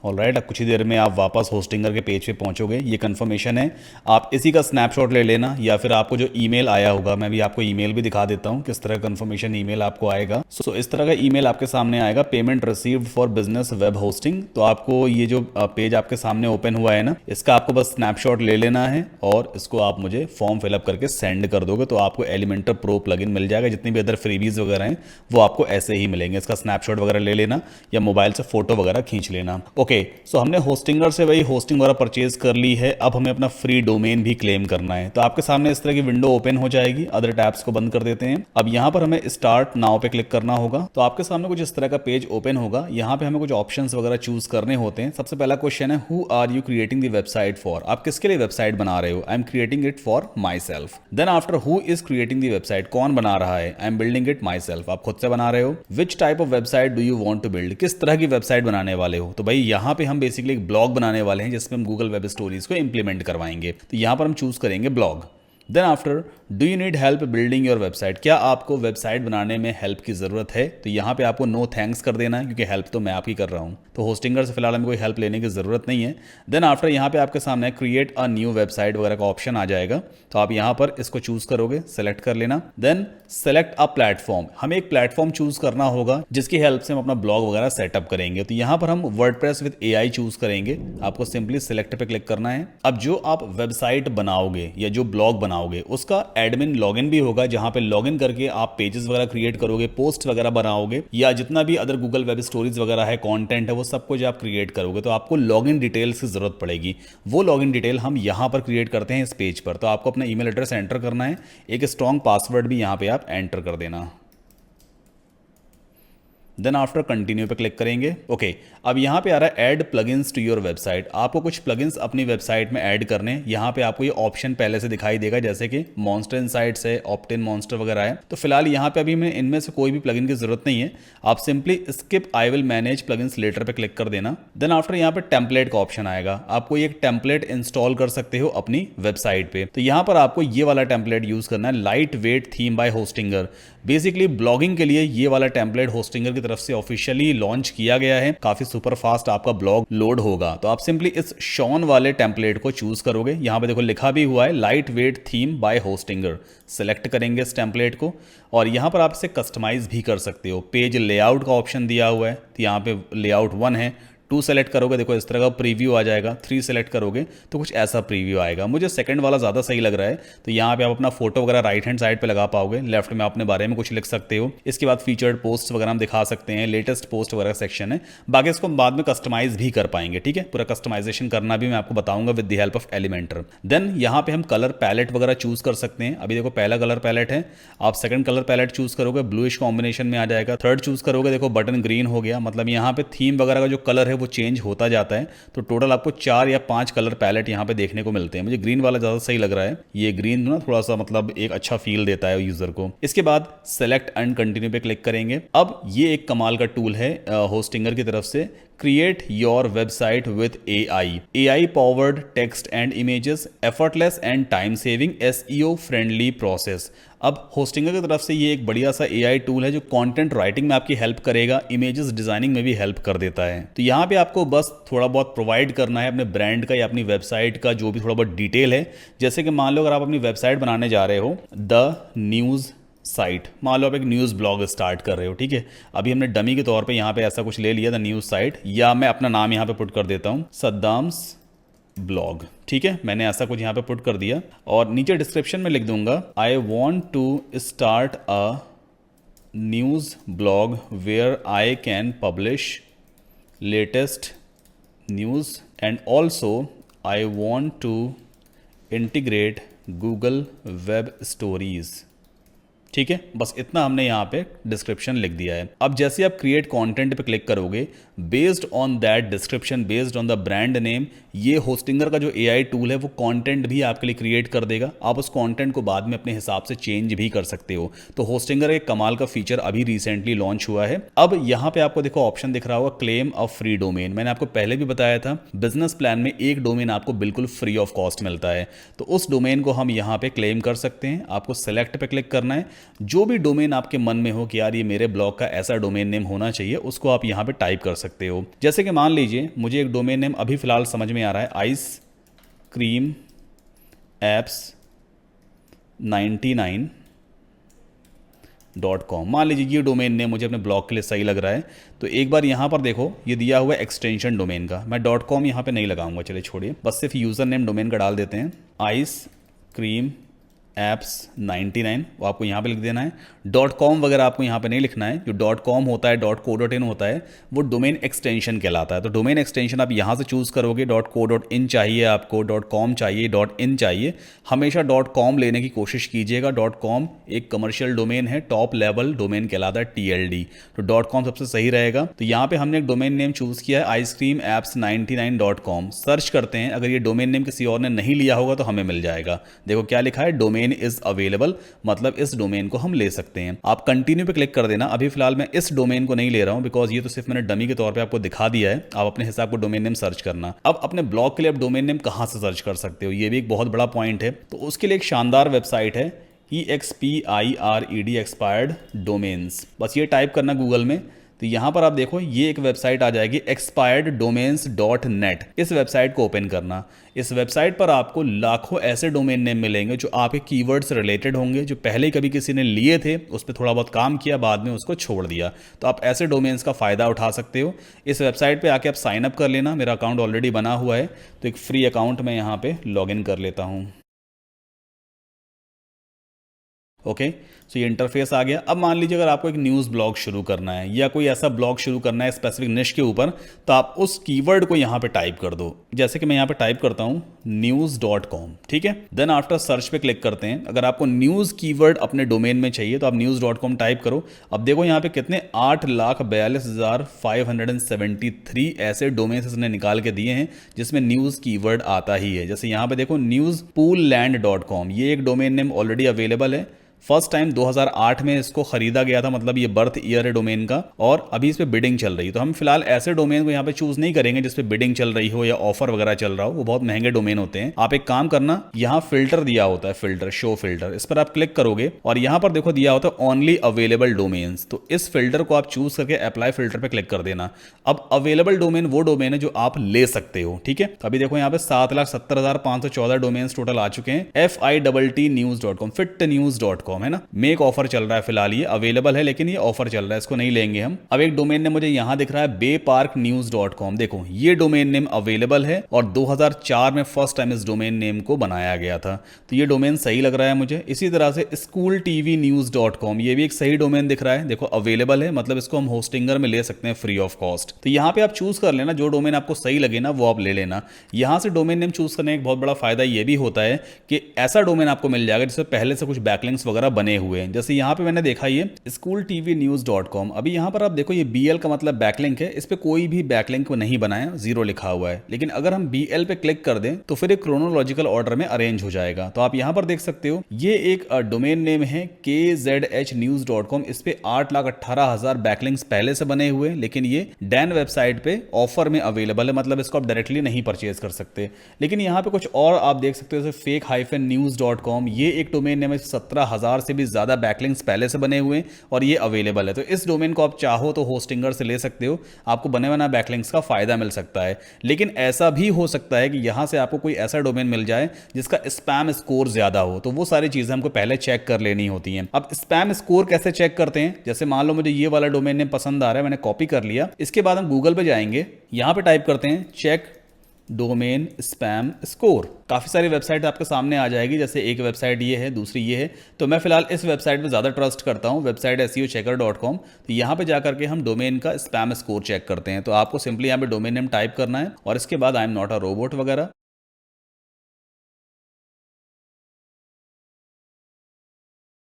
ऑलराइट, अब कुछ ही देर में आप वापस होस्टिंगर के पेज पे पहुंचोगे। ये कंफर्मेशन है, आप इसी का स्नैपशॉट ले लेना या फिर आपको जो ईमेल आया होगा, मैं भी आपको ईमेल भी दिखा देता हूं किस तरह कंफर्मेशन ईमेल आपको आएगा। सो इस तरह का ईमेल आपके सामने आएगा, payment received for business web hosting. तो आपको ये जो पेज आपके सामने ओपन हुआ है ना, इसका आपको बस स्नैपशॉट ले लेना है और इसको आप मुझे फॉर्म फिलअप करके सेंड कर दोगे तो आपको एलिमेंटर प्रो प्लगइन मिल जाएगा। जितनी भी अदर फ्रीबीज वगैरह हैं वो आपको ऐसे ही मिलेंगे। इसका स्नैपशॉट वगैरह ले लेना या मोबाइल से फोटो वगैरह खींच लेना। ओके, सो हमने होस्टिंगर से वही होस्टिंग वगैरह परचेज कर ली है। अब हमें अपना फ्री डोमेन भी क्लेम करना है। तो आपके सामने इस तरह की विंडो ओपन हो जाएगी। अदर टैब्स को बंद कर देते हैं। अब यहाँ पर हमें स्टार्ट नाउ पे क्लिक करना होगा। तो आपके सामने कुछ इस तरह का पेज ओपन होगा। यहाँ पे हमें कुछ ऑप्शंस वगैरह चूज करने होते हैं। सबसे पहला क्वेश्चन है, who are you creating the website for? आप किसके लिए वेबसाइट बना रहे हो? I am creating it for myself. Then after, who is creating the website? कौन बना रहा है? I am building it myself. आप खुद से बना रहे हो। Which type of website do you want to build? किस तरह की वेबसाइट बनाने वाले हो? तो भाई यहाँ पे हम बेसिकली एक ब्लॉग बनाने वाले हैं जिसमें हम गूगल वेब स्टोरीज को इंप्लीमेंट करवाएंगे। तो यहां पर हम चूज करेंगे blog. Then after, do you need help building your website? क्या आपको वेबसाइट बनाने में हेल्प की जरूरत है? तो यहाँ पे आपको नो थैंक्स कर देना है क्योंकि हेल्प तो मैं आप ही कर रहा हूँ। तो होस्टिंगर से फिलहाल हमें कोई हेल्प लेने की जरूरत नहीं है। देन आफ्टर, यहाँ पे आपके सामने क्रिएट अ न्यू वेबसाइट वगैरह का ऑप्शन आ जाएगा। तो आप यहाँ पर इसको चूज करोगे, सेलेक्ट कर लेना। देन सेलेक्ट अ प्लेटफॉर्म, हमें एक प्लेटफॉर्म चूज करना होगा जिसकी हेल्प से हम अपना ब्लॉग वगैरह सेटअप करेंगे। तो यहाँ पर हम वर्डप्रेस विद एआई चूज करेंगे। आपको सिंपली सिलेक्ट पे क्लिक करना है। अब जो आप वेबसाइट बनाओगे या जो ब्लॉग बनाओगे उसका एडमिन लॉगिन भी होगा, जहां पे लॉगिन करके आप पेजेस वगैरह क्रिएट करोगे, पोस्ट वगैरह बनाओगे या जितना भी अदर गूगल वेब स्टोरीज वगैरह है, कंटेंट है, वो सब कुछ आप क्रिएट करोगे। तो आपको लॉगिन डिटेल्स की जरूरत पड़ेगी। वो लॉगिन डिटेल हम यहां पर क्रिएट करते हैं इस पेज पर। तो आपको अपना ईमेल एड्रेस एंटर करना है, एक स्ट्रॉन्ग पासवर्ड भी यहां पे आप एंटर कर देना। देन आफ्टर कंटिन्यू पे क्लिक करेंगे। ओके, अब यहाँ पे आ रहा है add plugins to your website. आपको कुछ प्लगइन्स अपनी वेबसाइट में ऐड करने। यहाँ पे आपको ये ऑप्शन पहले से दिखाई देगा, जैसे कि मॉन्स्टर इनसाइट्स है, ऑप्टिन मॉन्स्टर वगैरह है। तो फिलहाल यहाँ पे अभी मैं इनमें से कोई भी प्लगइन की जरूरत नहीं है। आप simply skip I will manage plugins later पे क्लिक कर देना। देन आफ्टर यहाँ पे टेम्पलेट का ऑप्शन आएगा। आपको ये एक टेम्पलेट इंस्टॉल कर सकते हो अपनी वेबसाइट पे। तो यहाँ पर आपको ये वाला टेम्पलेट यूज करना है, light weight theme by Hostinger. Basically blogging के लिए ये वाला टेम्पलेट होस्टिंगर की तरफ से ऑफिशियली लॉन्च किया गया है। काफी सुपर फास्ट आपका ब्लॉग लोड होगा। तो आप सिंपली इस शॉन वाले टेम्पलेट को चूज करोगे। यहां पे देखो लिखा भी हुआ है light weight theme by Hostinger. Select करेंगे इस टेम्पलेट को और यहां पर आप इसे कस्टमाइज भी कर सकते हो। पेज लेआउट का ऑप्शन दिया हुआ है। तो यहाँ पे लेआउट 1 है, 2 2 सेलेक्ट करोगे देखो इस तरह का प्रीव्यू आ जाएगा, 3 सेलेक्ट करोगे तो कुछ ऐसा प्रीव्यू आएगा। मुझे सेकंड वाला ज़्यादा सही लग रहा है। तो यहाँ पे आप अपना फोटो वगैरह राइट हैंड साइड पे लगा पाओगे, लेफ्ट में अपने बारे में कुछ लिख सकते हो। इसके बाद फीचर्ड पोस्ट वगैरह हम दिखा सकते हैं, लेटेस्ट पोस्ट वगैरह सेक्शन है। बाकी इसको हम बाद में कस्टमाइज भी कर पाएंगे, ठीक है। पूरा कस्टमाइजेशन करना भी मैं आपको बताऊंगा with the help of Elementor. Then यहाँ पे हम कलर पैलेट वगैरह चूज कर सकते हैं। अभी देखो पहला कलर पैलेट है, आप सेकंड कलर पैलेट चूज करोगे ब्लूइश कॉम्बिनेशन में आ जाएगा। थर्ड चूज करोगे देखो बटन ग्रीन हो गया, मतलब यहाँ पे थीम वगैरह का जो कलर है वो चेंज होता जाता है। तो टोटल आपको 4 या 5 कलर पैलेट यहाँ पे देखने को मिलते हैं। मुझे ग्रीन वाला ज़्यादा सही लग रहा है, ये ग्रीन ना थोड़ा सा मतलब एक अच्छा फील देता है यूजर को। इसके बाद सेलेक्ट एंड कंटिन्यू पे क्लिक करेंगे। अब ये एक कमाल का टूल है होस्टिंगर की तरफ से, create your website with AI powered text and images, effortless and time saving, SEO friendly process. अब होस्टिंगर की तरफ से ये एक बढ़िया सा AI टूल है जो कंटेंट राइटिंग में आपकी हेल्प करेगा, इमेजेस डिजाइनिंग में भी हेल्प कर देता है। तो यहाँ पे आपको बस थोड़ा बहुत प्रोवाइड करना है अपने ब्रांड का या अपनी वेबसाइट का जो भी थोड़ा बहुत डिटेल है। जैसे कि मान लो अगर आप अपनी वेबसाइट बनाने जा रहे हो, द न्यूज़ साइट, मान लो आप एक न्यूज़ ब्लॉग स्टार्ट कर रहे हो, ठीक है। अभी हमने डमी के तौर पे यहाँ पे ऐसा कुछ ले लिया था न्यूज़ साइट, या मैं अपना नाम यहाँ पे पुट कर देता हूँ सद्दाम्स ब्लॉग, ठीक है। मैंने ऐसा कुछ यहाँ पे पुट कर दिया और नीचे डिस्क्रिप्शन में लिख दूंगा I want to start a news blog where I can publish latest news and also I want to integrate Google web stories, ठीक है। बस इतना हमने यहाँ पे डिस्क्रिप्शन लिख दिया है। अब जैसे आप क्रिएट कंटेंट पे क्लिक करोगे, based on that description, based on the brand name, ये होस्टिंगर का जो AI टूल है वो कंटेंट भी आपके लिए क्रिएट कर देगा। आप उस कंटेंट को बाद में अपने हिसाब से चेंज भी कर सकते हो। तो होस्टिंगर एक कमाल का फीचर अभी रिसेंटली लॉन्च हुआ है। अब यहाँ पे आपको देखो ऑप्शन दिख रहा होगा क्लेम अ फ्री डोमेन। मैंने आपको पहले भी बताया था बिजनेस प्लान में एक डोमेन आपको बिल्कुल फ्री ऑफ कॉस्ट मिलता है। तो उस डोमेन को हम यहाँ पे क्लेम कर सकते हैं। आपको सेलेक्ट पे क्लिक करना है, जो भी डोमेन आपके मन में हो कि यार ये मेरे ब्लॉग का ऐसा डोमेन नेम होना चाहिए, उसको आप यहाँ पे टाइप कर सकते हो। जैसे कि मान लीजिए मुझे एक डोमेन नेम अभी फिलहाल समझ में आ रहा है, आइस क्रीम एप्स 99.com। मान लीजिए ये डोमेन नेम मुझे अपने ब्लॉग के लिए सही लग रहा है। तो एक बार यहाँ पर देखो ये दिया हुआ है एक्सटेंशन डोमेन का, मैं .com यहाँ पे नहीं लगाऊंगा, चलिए छोड़िए, बस सिर्फ यूजर नेम डोमेन का डाल देते हैं, आइस क्रीम एप्स 99, वो आपको यहाँ पे लिख देना है। .com वगैरह आपको यहाँ पे नहीं लिखना है। जो .com होता है, .co.in होता है, वो डोमेन एक्सटेंशन कहलाता है। तो डोमेन एक्सटेंशन आप यहाँ से चूज़ करोगे। .co.in चाहिए आपको, .com चाहिए, .in चाहिए, हमेशा .com लेने की कोशिश कीजिएगा। .com एक कमर्शियल डोमेन है, टॉप लेवल डोमेन कहलाता है, TLD। तो .com सबसे सही रहेगा। तो यहाँ पे हमने एक डोमेन नेम चूज़ किया है आइसक्रीम एप्स 99.com। सर्च करते हैं, अगर ये डोमेन नेम किसी और ने नहीं लिया होगा तो हमें मिल जाएगा। देखो क्या लिखा है, डोमेन इज अवेलेबल, मतलब इस डोमेन को हम ले सकते हैं। आप कंटिन्यू पे क्लिक कर देना। अभी फिलहाल मैं इस डोमेन को नहीं ले रहा हूं बिकॉज ये तो सिर्फ मैंने डमी के तौर पे आपको दिखा दिया है। आप अपने हिसाब को डोमेन नेम सर्च करना। अब अपने ब्लॉग के लिए आप डोमेन नेम कहां से सर्च कर सकते हो, ये भी एक बहुत बड़ा पॉइंट है। तो उसके लिए एक शानदार वेबसाइट है EXPIRED एक्सपायर्ड डोमेन्स, बस ये टाइप करना गूगल में। तो यहाँ पर आप देखो ये एक वेबसाइट आ जाएगी expireddomains.net। इस वेबसाइट को ओपन करना। इस वेबसाइट पर आपको लाखों ऐसे डोमेन नेम मिलेंगे जो आपके कीवर्ड से रिलेटेड होंगे, जो पहले ही कभी किसी ने लिए थे, उस पर थोड़ा बहुत काम किया, बाद में उसको छोड़ दिया। तो आप ऐसे डोमेन्स का फ़ायदा उठा सकते हो। इस वेबसाइट पर आके आप साइन अप कर लेना। मेरा अकाउंट ऑलरेडी बना हुआ है, तो एक फ्री अकाउंट मैं यहाँ पर लॉग इन कर लेता हूँ। ओके, सो ये इंटरफेस आ गया। अब मान लीजिए अगर आपको एक न्यूज़ ब्लॉग शुरू करना है या कोई ऐसा ब्लॉग शुरू करना है स्पेसिफिक निश के ऊपर, तो आप उस कीवर्ड को यहाँ पे टाइप कर दो। जैसे कि मैं यहाँ पे टाइप करता हूँ news.com, ठीक है। देन आफ्टर सर्च पे क्लिक करते हैं। अगर आपको न्यूज़ कीवर्ड अपने डोमेन में चाहिए तो आप news.com टाइप करो। अब देखो यहाँ पे कितने 8,42,573 ऐसे डोमेन्स इसने निकाल के दिए हैं जिसमें न्यूज़ कीवर्ड आता ही है। जैसे यहाँ पे देखो newspoolland.com, ये एक डोमेन नेम ऑलरेडी अवेलेबल है। फर्स्ट टाइम 2008 में इसको खरीदा गया था, मतलब ये बर्थ ईयर है डोमेन का, और अभी इस पे बिडिंग चल रही है। तो हम फिलहाल ऐसे डोमेन को यहाँ पे चूज नहीं करेंगे जिस पे बिडिंग चल रही हो या ऑफर वगैरह चल रहा हो, वो बहुत महंगे डोमेन होते हैं। आप एक काम करना, यहाँ फिल्टर दिया होता है, फिल्टर, शो फिल्टर, इस पर आप क्लिक करोगे और यहाँ पर देखो दिया होता है ओनली अवेलेबल डोमेन्स। तो इस फिल्टर को आप चूज करके अप्लाई फिल्टर पे क्लिक कर देना। अब अवेलेबल डोमेन वो डोमेन है जो आप ले सकते हो, ठीक है। अभी देखो यहाँ पे 7,70,514 डोमेन्स टोटल आ चुके हैं। FITT news.com, fitnews.com, .com है ना, मेक ऑफर चल रहा है फिलहाल, ये अवेलेबल है लेकिन ये ऑफर चल रहा है, इसको नहीं लेंगे हम। अब एक डोमेन नेम मुझे यहाँ दिख रहा है bayparknews.com, देखो ये डोमेन नेम अवेलेबल है और 2004 में फर्स्ट टाइम इस डोमेन नेम को बनाया गया था, तो ये डोमेन सही लग रहा है मुझे। इसी तरह से schooltvnews.com, ये भी एक सही डोमेन दिख रहा है, देखो अवेलेबल है, मतलब इसको हम होस्टिंगर में ले सकते हैं फ्री ऑफ कॉस्ट। तो यहाँ पे आप चूज कर लेना जो डोमेन आपको सही लगे ना वो आप ले लेना। यहाँ से डोमेन नेम चूज करने का एक बहुत बड़ा फायदा ये भी होता है कि ऐसा डोमेन आपको मिल जाएगा जिससे पहले से कुछ बैकलिंक्स वगैरह बने हुए हैं। जैसे यहाँ पे मैंने देखा ये schooltvnews.com, अभी यहाँ पर आप देखो ये BL का मतलब बैकलिंक है, इस पे कोई भी बैकलिंक नहीं बनाया, 0 लिखा हुआ है। लेकिन अगर हम BL पे क्लिक कर दें तो फिर एक क्रोनोलॉजिकल ऑर्डर में अरेंज हो जाएगा। तो आप यहाँ पर देख सकते हो ये एक डोमेन नेम है kzhnews.com, इस पे 8,18,000 बैकलिंक्स पहले से बने हुए, लेकिन ये डैन वेबसाइट पे ऑफर में अवेलेबल है, मतलब इसको आप डायरेक्टली नहीं परचेज कर सकते। लेकिन यहाँ पे कुछ और आप देख सकते हो जैसे fake-news.com, ये एक डोमेन नेम है, 17,000 से भी ज्यादा बैकलिंक्स पहले से बने हुए और ये अवेलेबल है। तो इस डोमेन को आप चाहो तो होस्टिंगर से ले सकते हो, आपको बने बना बैकलिंक्स का फायदा मिल सकता है। लेकिन ऐसा भी हो सकता है कि यहाँ से आपको कोई ऐसा डोमेन मिल जाए जिसका स्पैम स्कोर ज्यादा हो, तो वो सारी चीजें हमको पहले चेक कर लेनी होती हैं। अब स्पैम स्कोर कैसे चेक करते हैं, जैसे मान लो मुझे ये वाला डोमेन नेम पसंद आ रहा है, मैंने कॉपी कर लिया, इसके बाद हम गूगल पे जाएंगे, यहाँ पे टाइप करते हैं चेक डोमेन स्पैम स्कोर, काफ़ी सारी वेबसाइट आपके सामने आ जाएगी, जैसे एक वेबसाइट ये है, दूसरी ये है। तो मैं फिलहाल इस वेबसाइट पे ज़्यादा ट्रस्ट करता हूँ, वेबसाइट SEOchecker.com। तो यहाँ पे जा करके हम डोमेन का स्पैम स्कोर चेक करते हैं। तो आपको सिंपली यहाँ पे डोमेन नेम टाइप करना है और इसके बाद I am not a robot वगैरह,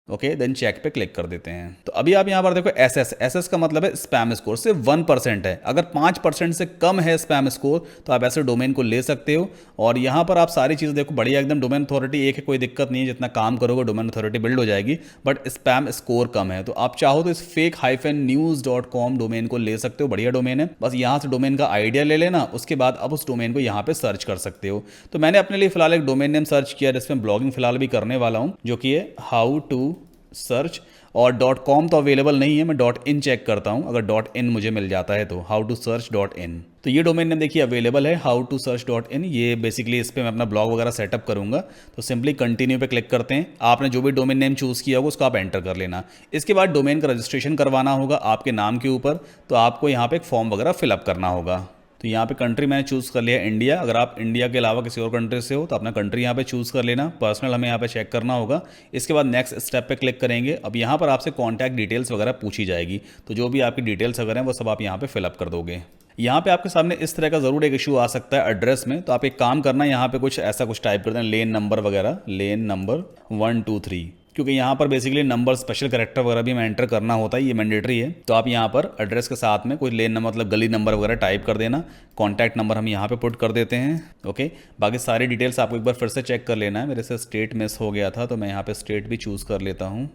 ओके, देन चेक पे क्लिक कर देते हैं। तो अभी आप यहाँ पर देखो एस का मतलब है स्पैम स्कोर, सिर्फ 1% है। अगर 5% से कम है स्पैम स्कोर तो आप ऐसे डोमेन को ले सकते हो। और यहाँ पर आप सारी चीज़ देखो बढ़िया एकदम, डोमेन अथॉरिटी एक है, कोई दिक्कत नहीं है, जितना काम करोगे डोमेन अथॉरिटी बिल्ड हो जाएगी, बट स्पैम स्कोर कम है। तो आप चाहो तो इस fake-news.com डोमेन को ले सकते हो, बढ़िया डोमेन है। बस यहाँ से डोमेन का आइडिया ले लेना, उसके बाद अब उस डोमेन को यहाँ पे सर्च कर सकते हो। तो मैंने अपने लिए फिलहाल एक डोमेन नेम सर्च किया जिसमें ब्लॉगिंग फिलहाल भी करने वाला हूँ, जो कि है हाउ टू सर्च, और .com तो अवेलेबल नहीं है, मैं .in चेक करता हूं, अगर .in मुझे मिल जाता है तो हाउ टू सर्च .in। तो ये डोमेन नेम देखिए अवेलेबल है, हाउ टू सर्च .in। ये बेसिकली इस पे मैं अपना ब्लॉग वगैरह सेटअप करूंगा। तो सिंपली कंटिन्यू पे क्लिक करते हैं, आपने जो भी डोमेन नेम चूज किया होगा उसको आप एंटर कर लेना। इसके बाद डोमेन का रजिस्ट्रेशन करवाना होगा आपके नाम के ऊपर, तो आपको यहाँ पे एक फॉर्म वगैरह फिलअप करना होगा। तो यहाँ पे कंट्री मैंने चूज़ कर लिया इंडिया, अगर आप इंडिया के अलावा किसी और कंट्री से हो तो अपना कंट्री यहाँ पे चूज़ कर लेना, पर्सनल हमें यहाँ पे चेक करना होगा। इसके बाद नेक्स्ट स्टेप पे क्लिक करेंगे। अब यहाँ पर आपसे कॉन्टैक्ट डिटेल्स वगैरह पूछी जाएगी, तो जो भी आपकी डिटेल्स वगैरह हैं वो सब आप यहाँ पे फिलअप कर दोगे। यहाँ पे आपके सामने इस तरह का ज़रूर एक इशू आ सकता है एड्रेस में, तो आप एक काम करना, यहाँ पे कुछ ऐसा कुछ टाइप कर दें, लेन नंबर वगैरह, लेन नंबर 123, क्योंकि यहाँ पर बेसिकली नंबर स्पेशल कैरेक्टर वगैरह भी हमें एंटर करना होता है, ये मैंडेटरी है। तो आप यहाँ पर एड्रेस के साथ में कोई लेन नंबर मतलब गली नंबर वगैरह टाइप कर देना, कॉन्टैक्ट नंबर हम यहाँ पे पुट कर देते हैं। ओके, बाकी सारी डिटेल्स आपको एक बार फिर से चेक कर लेना है। मेरे से स्टेट मिस हो गया था तो मैं यहाँ पे स्टेट भी चूज़ कर लेता हूँ।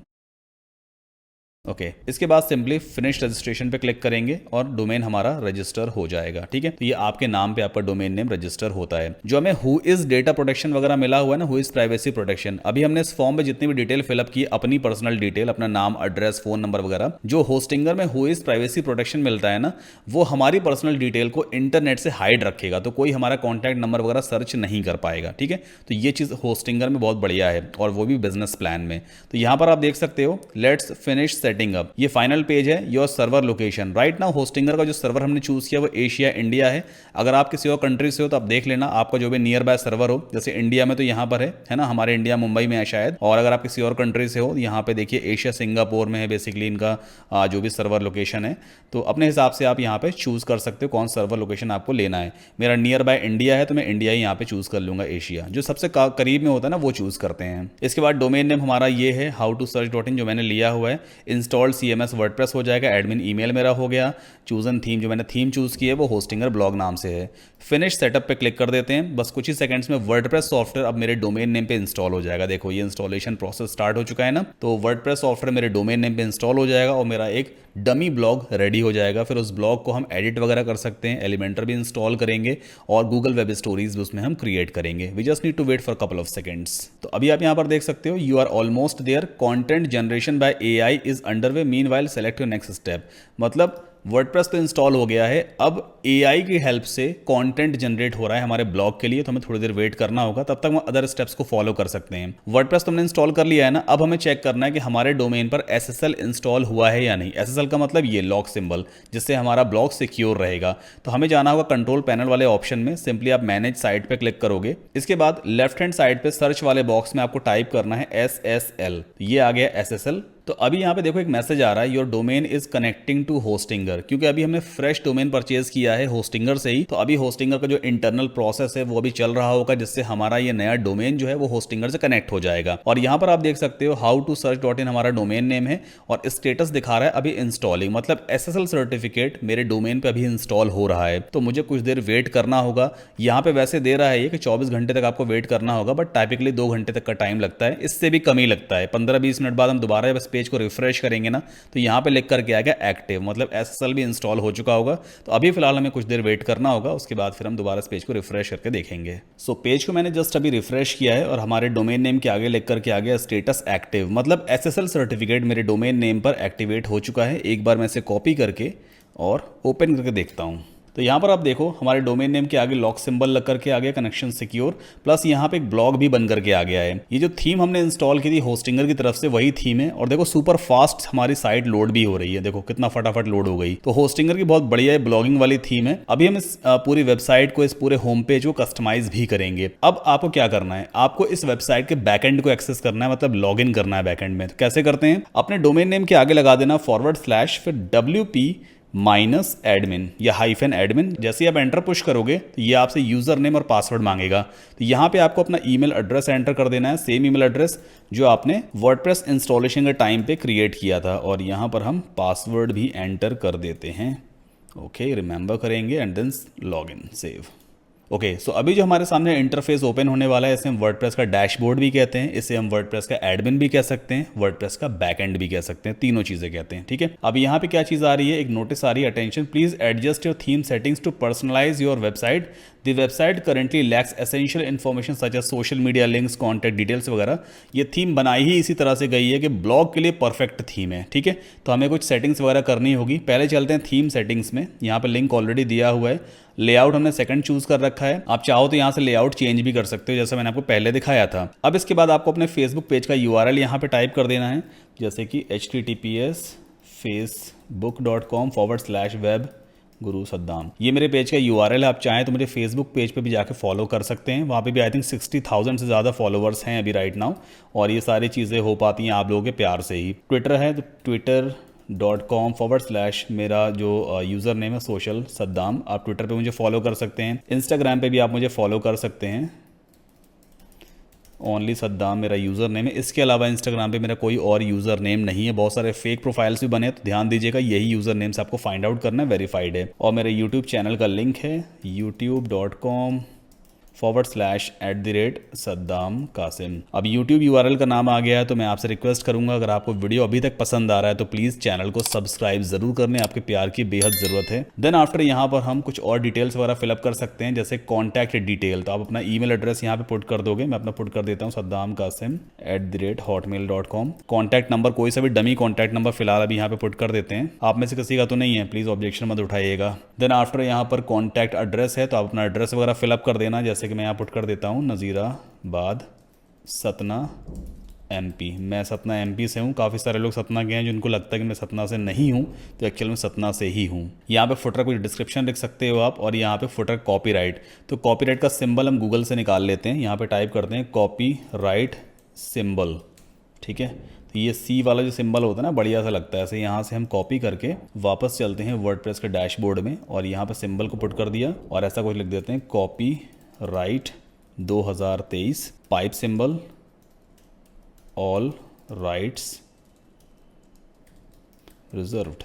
ओके, इसके बाद सिंपली फिनिश रजिस्ट्रेशन पे क्लिक करेंगे और डोमेन हमारा रजिस्टर हो जाएगा। ठीक है, तो ये आपके नाम पे आपका डोमेन नेम रजिस्टर होता है। जो हमें हु इज डेटा प्रोटेक्शन वगैरह मिला हुआ है ना, हु इज प्राइवेसी प्रोटेक्शन, अभी हमने इस फॉर्म में जितनी भी डिटेल फिलअप की, अपनी पर्सनल डिटेल, अपना नाम, एड्रेस, फोन नंबर वगैरह, जो होस्टिंगर में हु इज प्राइवेसी प्रोटेक्शन मिलता है ना, वो हमारी पर्सनल डिटेल को इंटरनेट से हाइड रखेगा, तो कोई हमारा कॉन्टैक्ट नंबर वगैरह सर्च नहीं कर पाएगा। ठीक है, तो ये चीज़ होस्टिंगर में बहुत बढ़िया है, और वो भी बिजनेस प्लान में। तो यहाँ पर आप देख सकते हो, लेट्स फिनिश सेटिंग अप, ये फाइनल पेज है। Your server location, right now Hostinger का जो सर्वर हमने चूज किया वो एशिया इंडिया है। अगर आप किसी और कंट्री से हो तो आप देख लेना, आपका जो भी नियर बाय सर्वर हो, जैसे इंडिया में तो यहाँ पर है ना, हमारे इंडिया मुंबई में है शायद। और अगर आप किसी और कंट्री से हो, यहाँ पे देखिए एशिया सिंगापुर में है बेसिकली इनका जो भी सर्वर लोकेशन है। तो अपने हिसाब से आप यहाँ पे चूज कर सकते हो कौन सर्वर लोकेशन आपको लेना है। मेरा नियर बाय इंडिया है तो मैं इंडिया ही यहाँ पे चूज कर लूंगा, एशिया जो सबसे करीब में होता है ना वो चूज करते हैं। इसके बाद डोमेन नेम हमारा ये है हाउ टू सर्च .in जो मैंने लिया हुआ है। इंस्टॉल CMS वर्डप्रेस हो जाएगा, एडमिन ईमेल मेरा हो गया। चूजन थीम, जो मैंने थीम चूज की है वो होस्टिंगर ब्लॉग नाम से है। फिनिश सेटअप पे क्लिक कर देते हैं, बस कुछ ही सेकंड्स में वर्डप्रेस सॉफ्टवेयर अब मेरे डोमेन नेम पे इंस्टॉल हो जाएगा। देखो ये इंस्टॉलेशन प्रोसेस स्टार्ट हो चुका है ना, तो वर्डप्रेस सॉफ्टवेयर मेरे डोमेन नेम पे इंस्टॉल हो जाएगा और मेरा एक डमी ब्लॉग रेडी हो जाएगा। फिर उस ब्लॉग को हम एडिट वगैरह कर सकते हैं, एलिमेंटर भी इंस्टॉल करेंगे और गूगल वेब स्टोरीज भी उसमें हम क्रिएट करेंगे। We just need to wait for couple of seconds. तो अभी आप यहाँ पर देख सकते हो, you are almost there, content generation by AI is underway, meanwhile select your next step. मतलब वर्डप्रेस तो इंस्टॉल हो गया है, अब एआई की हेल्प से कंटेंट जनरेट हो रहा है हमारे ब्लॉग के लिए, तो हमें थोड़ी देर वेट करना होगा, तब तक हम अदर स्टेप्स को फॉलो कर सकते हैं। वर्डप्रेस तो हमने इंस्टॉल कर लिया है ना, अब हमें चेक करना है कि हमारे डोमेन पर एसएसएल इंस्टॉल हुआ है या नहीं। एसएसएल का मतलब ये लॉक सिंबल, जिससे हमारा ब्लॉग सिक्योर रहेगा। तो हमें जाना होगा कंट्रोल पैनल वाले ऑप्शन में, सिंपली आप मैनेज साइट पे क्लिक करोगे। इसके बाद लेफ्ट हैंड साइड पे सर्च वाले बॉक्स में आपको टाइप करना है एसएसएल, ये आ गया एसएसएल। तो अभी यहाँ पे देखो एक मैसेज आ रहा है, your domain is connecting to Hostinger, क्योंकि अभी हमने फ्रेश डोमेन परचेज किया है होस्टिंगर से ही, तो अभी होस्टिंगर का जो इंटरनल प्रोसेस है वो अभी चल रहा होगा, जिससे हमारा ये नया डोमेन जो है वो होस्टिंगर से कनेक्ट हो जाएगा। और यहाँ पर आप देख सकते हो हाउ टू सर्च .in हमारा डोमेन नेम है, और स्टेटस दिखा रहा है अभी इंस्टॉलिंग, मतलब एसएसएल सर्टिफिकेट मेरे डोमेन पे अभी इंस्टॉल हो रहा है। तो मुझे कुछ देर वेट करना होगा। यहाँ पे वैसे दे रहा है ये कि 24 घंटे तक आपको वेट करना होगा, बट टाइपिकली 2 घंटे तक का टाइम लगता है, इससे भी कम ही लगता है। 15-20 मिनट बाद हम दोबारा बस पेज को रिफ्रेश करेंगे ना, तो यहाँ पे लिख करके आएगा एक्टिव, मतलब एसएसएल भी इंस्टॉल हो चुका होगा। तो अभी फिलहाल हमें कुछ देर वेट करना होगा, उसके बाद फिर हम दोबारा इस पेज को रिफ्रेश करके देखेंगे। सो पेज को मैंने जस्ट अभी रिफ्रेश किया है, और हमारे डोमेन नेम के आगे लिख करके आ गया स्टेटस एक्टिव, मतलब एसएसएल सर्टिफिकेट मेरे डोमेन नेम पर एक्टिवेट हो चुका है। एक बार मैं इसे कॉपी करके और ओपन करके देखता हूँ। तो यहाँ पर आप देखो हमारे डोमेन नेम के आगे लॉक सिंबल लग करके आ गया कनेक्शन सिक्योर, प्लस यहाँ पे एक ब्लॉग भी बन करके आ गया है। ये जो थीम हमने इंस्टॉल की थी होस्टिंगर की तरफ से वही थीम है, और देखो सुपर फास्ट हमारी साइट लोड भी हो रही है, देखो कितना फटाफट लोड हो गई। तो होस्टिंगर की बहुत बढ़िया ब्लॉगिंग वाली थीम है। अभी हम इस पूरी वेबसाइट को, इस पूरे होम पेज को कस्टमाइज भी करेंगे। अब आपको क्या करना है, आपको इस वेबसाइट के बैकएंड को एक्सेस करना है, मतलब लॉग इन करना है बैकएंड में। तो कैसे करते हैं, अपने डोमेन नेम के आगे लगा देना /, फिर -admin या -admin। जैसे आप एंटर पुश करोगे तो ये आपसे यूजर नेम और पासवर्ड मांगेगा। तो यहाँ पे आपको अपना ईमेल एड्रेस एंटर कर देना है, सेम ईमेल एड्रेस जो आपने वर्डप्रेस इंस्टॉलेशन के टाइम पे क्रिएट किया था, और यहाँ पर हम पासवर्ड भी एंटर कर देते हैं। ओके, रिमेंबर करेंगे and then log in, save. Okay, so अभी जो हमारे सामने इंटरफेस ओपन होने वाला है, इसे हम वर्डप्रेस का डैशबोर्ड भी कहते हैं, इसे हम वर्डप्रेस का एडमिन भी कह सकते हैं, वर्डप्रेस का बैकएंड भी कह सकते हैं, तीनों चीजें कहते हैं। ठीक है, अब यहाँ पे क्या चीज आ रही है, एक नोटिस आ रही है, attention please adjust your theme settings to personalize your website. The website currently lacks essential information such as social media links, contact details वगैरह। ये थीम बनाई ही इसी तरह से गई है कि ब्लॉग के लिए परफेक्ट थीम है। ठीक है, तो हमें कुछ सेटिंग्स वगैरह करनी होगी। पहले चलते हैं थीम सेटिंग्स में, यहाँ पे लिंक ऑलरेडी दिया हुआ है। लेआउट हमने सेकंड चूज कर रखा है, आप चाहो तो यहाँ से लेआउट चेंज भी कर सकते हो, जैसा मैंने आपको पहले दिखाया था। अब इसके बाद आपको अपने फेसबुक पेज का यूआरएल यहाँ पे टाइप कर देना है, जैसे कि https facebook.com/web गुरु सद्दाम। ये मेरे पेज का यूआरएल है, आप चाहें तो मुझे फेसबुक पेज पे भी जाके फॉलो कर सकते हैं। वहाँ पे भी आई थिंक 60,000 से ज़्यादा फॉलोअर्स हैं अभी राइट नाउ, और ये सारी चीज़ें हो पाती हैं आप लोगों के प्यार से ही। ट्विटर है तो twitter.com/ मेरा जो यूज़र नेम है सोशल सद्दाम, आप ट्विटर पे मुझे फॉलो कर सकते हैं। इंस्टाग्राम पे भी आप मुझे फॉलो कर सकते हैं, ओनली सद्दाम मेरा यूज़र नेम है। इसके अलावा इंस्टाग्राम पे मेरा कोई और यूज़र नेम नहीं है, बहुत सारे फेक प्रोफाइल्स भी बने हैं, तो ध्यान दीजिएगा यही यूज़र नेम से आपको फाइंड आउट करना है, वेरीफाइड है। और मेरे यूट्यूब चैनल का लिंक है youtube.com/@सद्दाम कासिम। अब यूट्यूब यूआरएल का नाम आ गया है, तो मैं आपसे रिक्वेस्ट करूंगा अगर आपको वीडियो अभी तक पसंद आ रहा है तो प्लीज़ चैनल को सब्सक्राइब जरूर कर लें, आपके प्यार की बेहद ज़रूरत है। देन आफ्टर यहाँ पर हम कुछ और डिटेल्स वगैरह फिलअप कर सकते हैं, जैसे कॉन्टैक्ट डिटेल। तो आप अपना ईमेल एड्रेस यहाँ पे पुट कर दोगे, मैं अपना पुट कर देता हूँ saddamkasim@hotmail.com। कॉन्टैक्ट नंबर कोई सा भी डमी कॉन्टैक्ट नंबर फिलहाल अभी यहाँ पे पुट कर देते हैं, आप में से किसी का तो नहीं है, प्लीज़ ऑब्जेक्शन मत उठाइएगा। देन आफ्टर यहाँ पर कॉन्टैक्ट एड्रेस है, तो आप अपना एड्रेस वगैरह फिलअप कर देना, जैसे कि मैं यहाँ पुट कर देता हूँ नज़ीराबाद, सतना MP। मैं सतना MP से हूँ, काफ़ी सारे लोग सतना के हैं जिनको लगता है कि मैं सतना से नहीं हूँ, तो एक्चुअल में सतना से ही हूँ। यहाँ पे फुटर कुछ डिस्क्रिप्शन लिख सकते हो आप, और यहाँ पे फुटर कॉपीराइट। तो कॉपीराइट का सिंबल हम गूगल से निकाल लेते हैं, यहाँ पे टाइप करते हैं कॉपीराइट सिंबल। ठीक है, तो ये C वाला जो सिंबल होता है ना, बढ़िया सा लगता है, ऐसे यहाँ से हम कॉपी करके वापस चलते हैं वर्डप्रेस के डैशबोर्ड में, और यहाँ पे सिंबल को पुट कर दिया, और ऐसा कुछ लिख देते हैं copyright 2023 pipe symbol all rights reserved.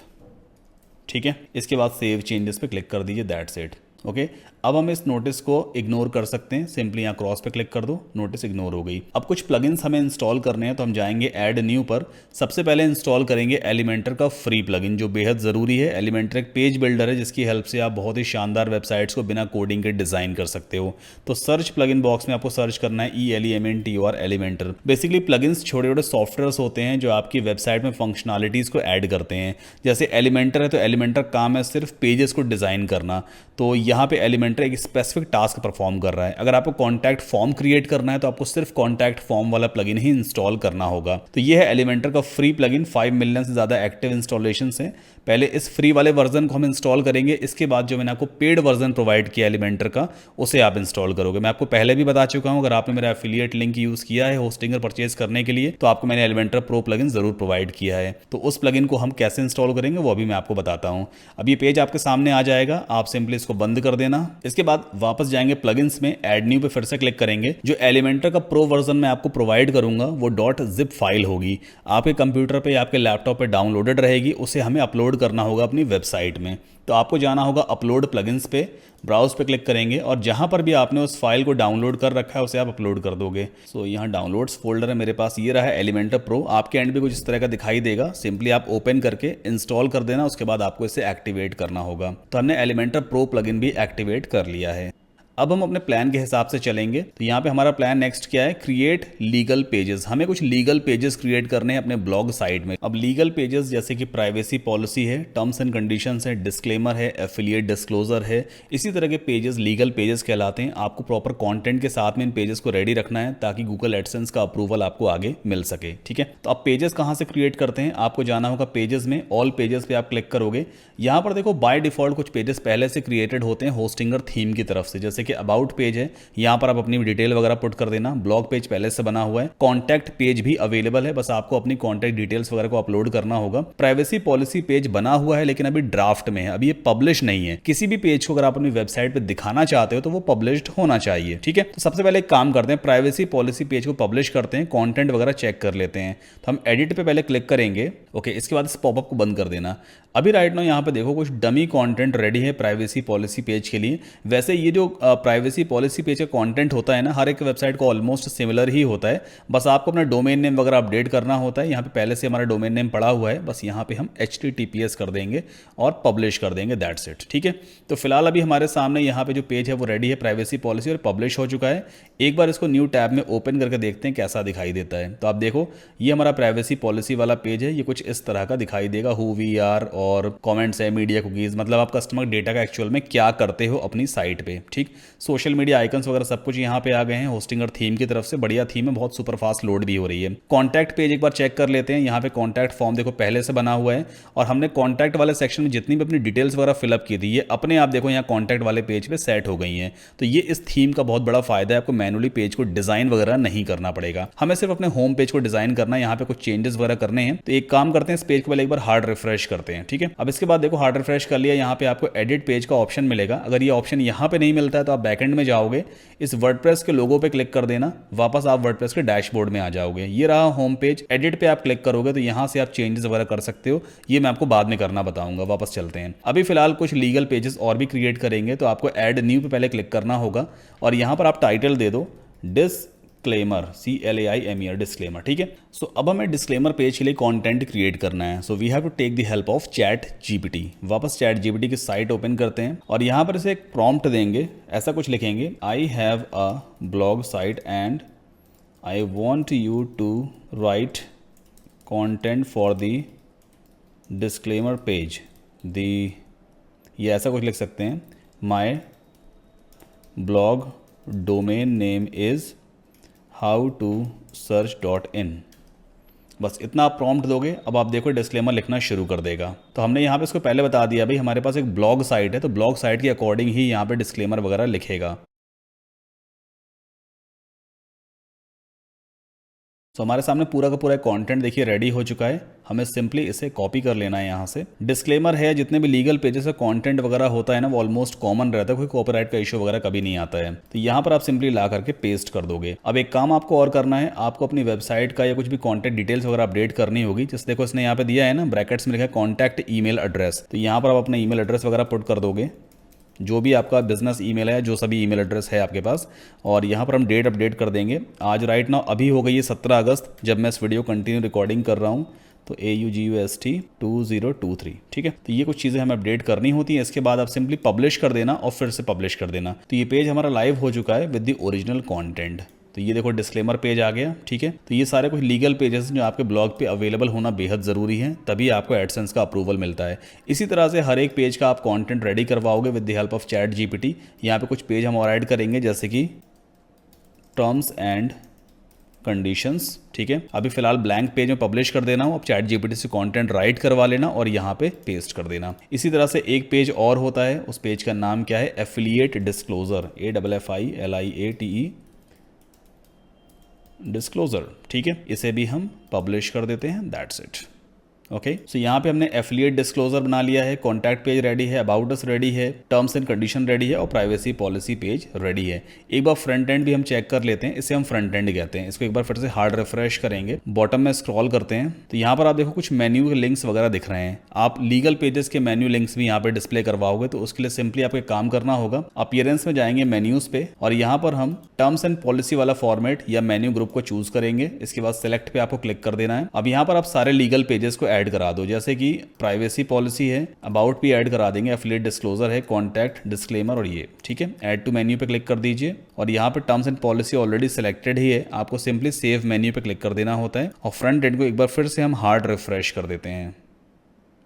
ठीक है, इसके बाद सेव चेंजेस पे क्लिक कर दीजिए, दैट्स इट। ओके, अब हम इस नोटिस को इग्नोर कर सकते हैं, सिंपली यहाँ क्रॉस पे क्लिक कर दो, नोटिस इग्नोर हो गई। अब कुछ प्लगइन्स हमें इंस्टॉल करने हैं, तो हम जाएंगे ऐड न्यू पर। सबसे पहले इंस्टॉल करेंगे एलिमेंटर का फ्री प्लगइन, जो बेहद ज़रूरी है। एलिमेंटर एक पेज बिल्डर है जिसकी हेल्प से आप बहुत ही शानदार वेबसाइट्स को बिना कोडिंग के डिज़ाइन कर सकते हो। तो सर्च प्लगइन बॉक्स में आपको सर्च करना है ELEMENTOR एलिमेंटर। बेसिकली प्लगइन्स छोटे छोटे सॉफ्टवेयर्स होते हैं जो आपकी वेबसाइट में फंक्शनैलिटीज़ को ऐड करते हैं। जैसे एलिमेंटर है, तो एलिमेंटर काम है सिर्फ पेजेस को डिज़ाइन करना। तो यहाँ पे एलिमेंटर एक स्पेसिफिक टास्क परफॉर्म कर रहा है। अगर आपको कॉन्टैक्ट फॉर्म क्रिएट करना है तो आपको सिर्फ कॉन्टैक्ट फॉर्म वाला प्लगइन ही इंस्टॉल करना होगा। तो ये है एलिमेंटर का फ्री प्लगइन, 5 मिलियन से ज़्यादा एक्टिव इंस्टॉलेशन है। पहले इस फ्री वाले वर्जन को हम इंस्टॉल करेंगे, इसके बाद जो मैंने आपको पेड वर्जन प्रोवाइड किया एलिमेंटर का, उसे आप इंस्टॉल करोगे। मैं आपको पहले भी बता चुका हूं, अगर आपने मेरा एफिलिएट लिंक यूज़ किया है होस्टिंगर परचेज करने के लिए, तो आपको मैंने एलिमेंटर प्रो प्लगइन ज़रूर प्रोवाइड किया है। तो उस प्लगइन को हम कैसे इंस्टॉल करेंगे वो अभी मैं आपको बताता हूँ। अब ये पेज आपके सामने आ जाएगा, आप सिंपली इसको बंद कर देना। इसके बाद वापस जाएंगे प्लगइन्स में, ऐड न्यू पे फिर से क्लिक करेंगे। जो एलिमेंटर का प्रो वर्जन मैं आपको प्रोवाइड करूंगा वो .zip फाइल होगी, आपके कंप्यूटर पे या आपके लैपटॉप पे डाउनलोडेड रहेगी। उसे हमें अपलोड करना होगा अपनी वेबसाइट में। तो आपको जाना होगा अपलोड प्लगइन्स पे, ब्राउज पे क्लिक करेंगे और जहां पर भी आपने उस फाइल को डाउनलोड कर रखा है उसे आप अपलोड कर दोगे। सो यहाँ डाउनलोड्स फोल्डर है मेरे पास, ये रहा एलिमेंटर प्रो। आपके एंड पे कुछ इस तरह का दिखाई देगा, सिंपली आप ओपन करके इंस्टॉल कर देना। उसके बाद आपको इसे एक्टिवेट करना होगा। तो हमने एलिमेंटर प्रो प्लगइन भी एक्टिवेट कर लिया है। अब हम अपने प्लान के हिसाब से चलेंगे। तो यहाँ पे हमारा प्लान नेक्स्ट क्या है, क्रिएट लीगल पेजेस। हमें कुछ लीगल पेजेस क्रिएट करने हैं अपने ब्लॉग साइट में। अब लीगल पेजेस जैसे कि प्राइवेसी पॉलिसी है, टर्म्स एंड कंडीशंस है, डिस्क्लेमर है, एफिलिएट डिस्क्लोजर है, इसी तरह के पेजेस लीगल पेजेस कहलाते हैं। आपको प्रॉपर कंटेंट के साथ में इन पेजेस को रेडी रखना है ताकि गूगल एडसेंस का अप्रूवल आपको आगे मिल सके। ठीक है, तो अब पेजेस कहाँ से क्रिएट करते हैं, आपको जाना होगा पेजेस में, ऑल पेजेस पे आप क्लिक करोगे। यहाँ पर देखो बाय डिफॉल्ट कुछ पेजेस पहले से क्रिएटेड होते हैं होस्टिंगर थीम की तरफ से, जैसे कि अबाउट पेज है, यहां पर आप अपनी डिटेल वगैरह पुट कर देना। ब्लॉग पेज पहले से बना हुआ है, कॉन्टैक्ट पेज भी अवेलेबल है, बस आपको अपनी कॉन्टैक्ट डिटेल्स वगैरह को अपलोड करना होगा। प्राइवेसी पॉलिसी पेज बना हुआ है लेकिन अभी ड्राफ्ट में है, अभी ये पब्लिश नहीं है। किसी भी पेज को अगर आप अपनी वेबसाइट पे दिखाना चाहते हो तो वो पब्लिश्ड होना चाहिए। ठीक है, तो सबसे पहले एक काम करते हैं, प्राइवेसी पॉलिसी पेज को पब्लिश करते हैं, कॉन्टेंट वगैरह चेक कर लेते हैं। तो हम एडिट पे पहले क्लिक करेंगे। ओके, इसके बाद इस पॉपअप को बंद कर देना। अभी राइट नाउ यहाँ पे देखो कुछ डमी कंटेंट रेडी है प्राइवेसी पॉलिसी पेज के लिए। वैसे ये जो प्राइवेसी पॉलिसी पेज का कंटेंट होता है ना, हर एक वेबसाइट को ऑलमोस्ट सिमिलर ही होता है, बस आपको अपना डोमेन नेम वगैरह अपडेट करना होता है। यहाँ पे पहले से हमारा डोमेन नेम पड़ा हुआ है, बस यहाँ पे हम HTTPS कर देंगे और पब्लिश कर देंगे, दैट्स इट। ठीक है, तो फिलहाल अभी हमारे सामने यहाँ पे जो पेज है वो रेडी है प्राइवेसी पॉलिसी और पब्लिश हो चुका है। एक बार इसको न्यू टैब में ओपन करके देखते हैं कैसा दिखाई देता है। तो आप देखो ये हमारा प्राइवेसी पॉलिसी वाला पेज है, ये कुछ इस तरह का दिखाई देगा। हु वी आर और कमेंट्स है, मीडिया कुकीज, मतलब आप कस्टमर डेटा का एक्चुअल में क्या करते हो अपनी साइट पे। ठीक, सोशल मीडिया आइकन्स वगैरह सब कुछ यहाँ पे आ गए हैं होस्टिंगर थीम की तरफ से। बढ़िया थीम है, बहुत सुपर फास्ट लोड भी हो रही है। कॉन्टैक्ट पेज एक बार चेक कर लेते हैं। यहाँ पे कॉन्टैक्ट फॉर्म देखो पहले से बना हुआ है और हमने कॉन्टैक्ट वाले सेक्शन में जितनी भी अपनी डिटेल्स वगैरह फिलअप की थी ये अपने आप देखो यहाँ कॉन्टैक्ट वाले पेज पे सेट हो गई हैं। तो ये इस थीम का बहुत बड़ा फायदा है, आपको मैनुअली पेज को डिजाइन वगैरह नहीं करना पड़ेगा, हमें सिर्फ अपने होम पेज को डिजाइन करना है। यहाँ पे कुछ चेंजेस वगैरह करने हैं, तो एक काम करते हैं, इस पेज को पहले एक बार हार्ड रिफ्रेश करते हैं। ठीक है, अब इसके बाद देखो हार्ड रिफ्रेश कर लिया, यहाँ पे आपको एडिट पेज का ऑप्शन मिलेगा। अगर ये ऑप्शन यहाँ पे नहीं मिलता है तो आप बैकएंड में जाओगे, इस वर्डप्रेस के लोगो पे क्लिक कर देना, वापस आप वर्डप्रेस के डैशबोर्ड में आ जाओगे। ये रहा होम पेज, एडिट पे आप क्लिक करोगे तो यहाँ से आप चेंजेस वगैरह कर सकते हो, ये मैं आपको बाद में करना बताऊंगा। वापस चलते हैं, अभी फिलहाल कुछ लीगल पेजेस और भी क्रिएट करेंगे, तो आपको ऐड न्यू पे पहले क्लिक करना होगा और यहाँ पर आप टाइटल दे दो डिस्क्लेमर, CLAIMER, डिस्क्लेमर। ठीक है, सो अब हमें डिस्क्लेमर पेज के लिए कंटेंट क्रिएट करना है। So we have to take the help of ChatGPT। वापस ChatGPT की साइट ओपन करते हैं और यहाँ पर इसे एक प्रॉम्प्ट देंगे, ऐसा कुछ लिखेंगे, I have a blog site and I want you to write content for the disclaimer page. ये ऐसा कुछ लिख सकते हैं, my blog domain name is how to search.in। बस इतना आप प्रॉम्प्ट दोगे, अब आप देखो डिस्क्लेमर लिखना शुरू कर देगा। तो हमने यहाँ पे इसको पहले बता दिया भाई हमारे पास एक ब्लॉग साइट है, तो ब्लॉग साइट के अकॉर्डिंग ही यहाँ पे डिस्क्लेमर वगैरह लिखेगा। तो हमारे सामने पूरा का पूरा कंटेंट देखिए रेडी हो चुका है, हमें सिंपली इसे कॉपी कर लेना है। यहाँ से डिस्क्लेमर है, जितने भी लीगल पेजेस का कंटेंट वगैरह होता है ना वो ऑलमोस्ट कॉमन रहता है, कोई कॉपीराइट का इशू वगैरह कभी नहीं आता है। तो यहाँ पर आप सिंपली ला करके पेस्ट कर दोगे। अब एक काम आपको और करना है, आपको अपनी वेबसाइट का या कुछ भी कॉन्टैक्ट डिटेल्स वगैरह अपडेट करनी होगी। जैसे देखो इसने यहाँ पे दिया है ना ब्रैकेट्स में लिखा है कॉन्टैक्ट ईमेल एड्रेस, तो यहाँ पर आप अपना ईमेल एड्रेस वगैरह पुट कर दोगे। जो भी आपका बिजनेस ईमेल है, जो सभी ईमेल एड्रेस है आपके पास, और यहाँ पर हम डेट अपडेट कर देंगे। आज राइट नाउ अभी हो गई है 17 अगस्त जब मैं इस वीडियो कंटिन्यू रिकॉर्डिंग कर रहा हूँ, तो AUGUST 2023, ठीक है। तो ये कुछ चीज़ें हमें अपडेट करनी होती हैं। इसके बाद आप सिंपली पब्लिश कर देना और फिर से पब्लिश कर देना। तो ये पेज हमारा लाइव हो चुका है विद द ओरिजिनल कंटेंट। तो ये देखो डिस्क्लेमर पेज आ गया, ठीक है। तो ये सारे कुछ लीगल पेजेस जो आपके ब्लॉग पे अवेलेबल होना बेहद ज़रूरी है, तभी आपको एडसेंस का अप्रूवल मिलता है। इसी तरह से हर एक पेज का आप कंटेंट रेडी करवाओगे with the help of ChatGPT। यहाँ पे कुछ पेज हम और ऐड करेंगे, जैसे कि टर्म्स एंड कंडीशंस, ठीक है। अभी फिलहाल ब्लैंक पेज में पब्लिश कर देना हो, अब ChatGPT से कंटेंट राइट करवा लेना और यहाँ पे पेस्ट कर देना। इसी तरह से एक पेज और होता है, उस पेज का नाम क्या है, एफिलिएट डिस्क्लोजर, AFFILIATE डिस्क्लोजर, ठीक है। इसे भी हम पब्लिश कर देते हैं, दैट्स इट। ओके, सो यहाँ पे हमने एफिलिएट डिस्क्लोजर बना लिया है, कॉन्टैक्ट पेज रेडी है, अबाउट अस रेडी है, टर्म्स एंड कंडीशन रेडी है और प्राइवेसी पॉलिसी पेज रेडी है। एक बार फ्रंट एंड भी हम चेक कर लेते हैं, इसे हम फ्रंट एंड कहते हैं। इसको एक बार फिर से हार्ड रिफ्रेश करेंगे, बॉटम में स्क्रॉल करते हैं तो यहाँ पर आप देखो कुछ मेन्यू के लिंक्स वगैरह दिख रहे हैं। आप लीगल पेजेस के मेन्यू लिंक्स भी यहाँ पे डिस्प्ले करवाओगे, तो उसके लिए सिंपली आपको एक काम करना होगा, अपीयरेंस में जाएंगे मेन्यूज पे और यहाँ पर हम टर्म्स एंड पॉलिसी वाला फॉर्मेट या मेन्यू ग्रुप को चूज करेंगे। इसके बाद सिलेक्ट पे आपको क्लिक कर देना है। अब यहाँ पर आप सारे लीगल पेजेस को ऐड करा दो, जैसे कि प्राइवेसी पॉलिसी है, अबाउट भी ऐड करा देंगे, एफिलिएट डिस्क्लोजर है, कॉन्टैक्ट, डिस्क्लेमर और ये, ठीक है। ऐड टू मेन्यू पे क्लिक कर दीजिए और यहाँ पे terms and policy already selected ही है, आपको सिंपली सेव मेन्यू पे क्लिक कर देना होता है और फ्रंट एंड को एक बार फिर से हम हार्ड रिफ्रेश कर देते हैं।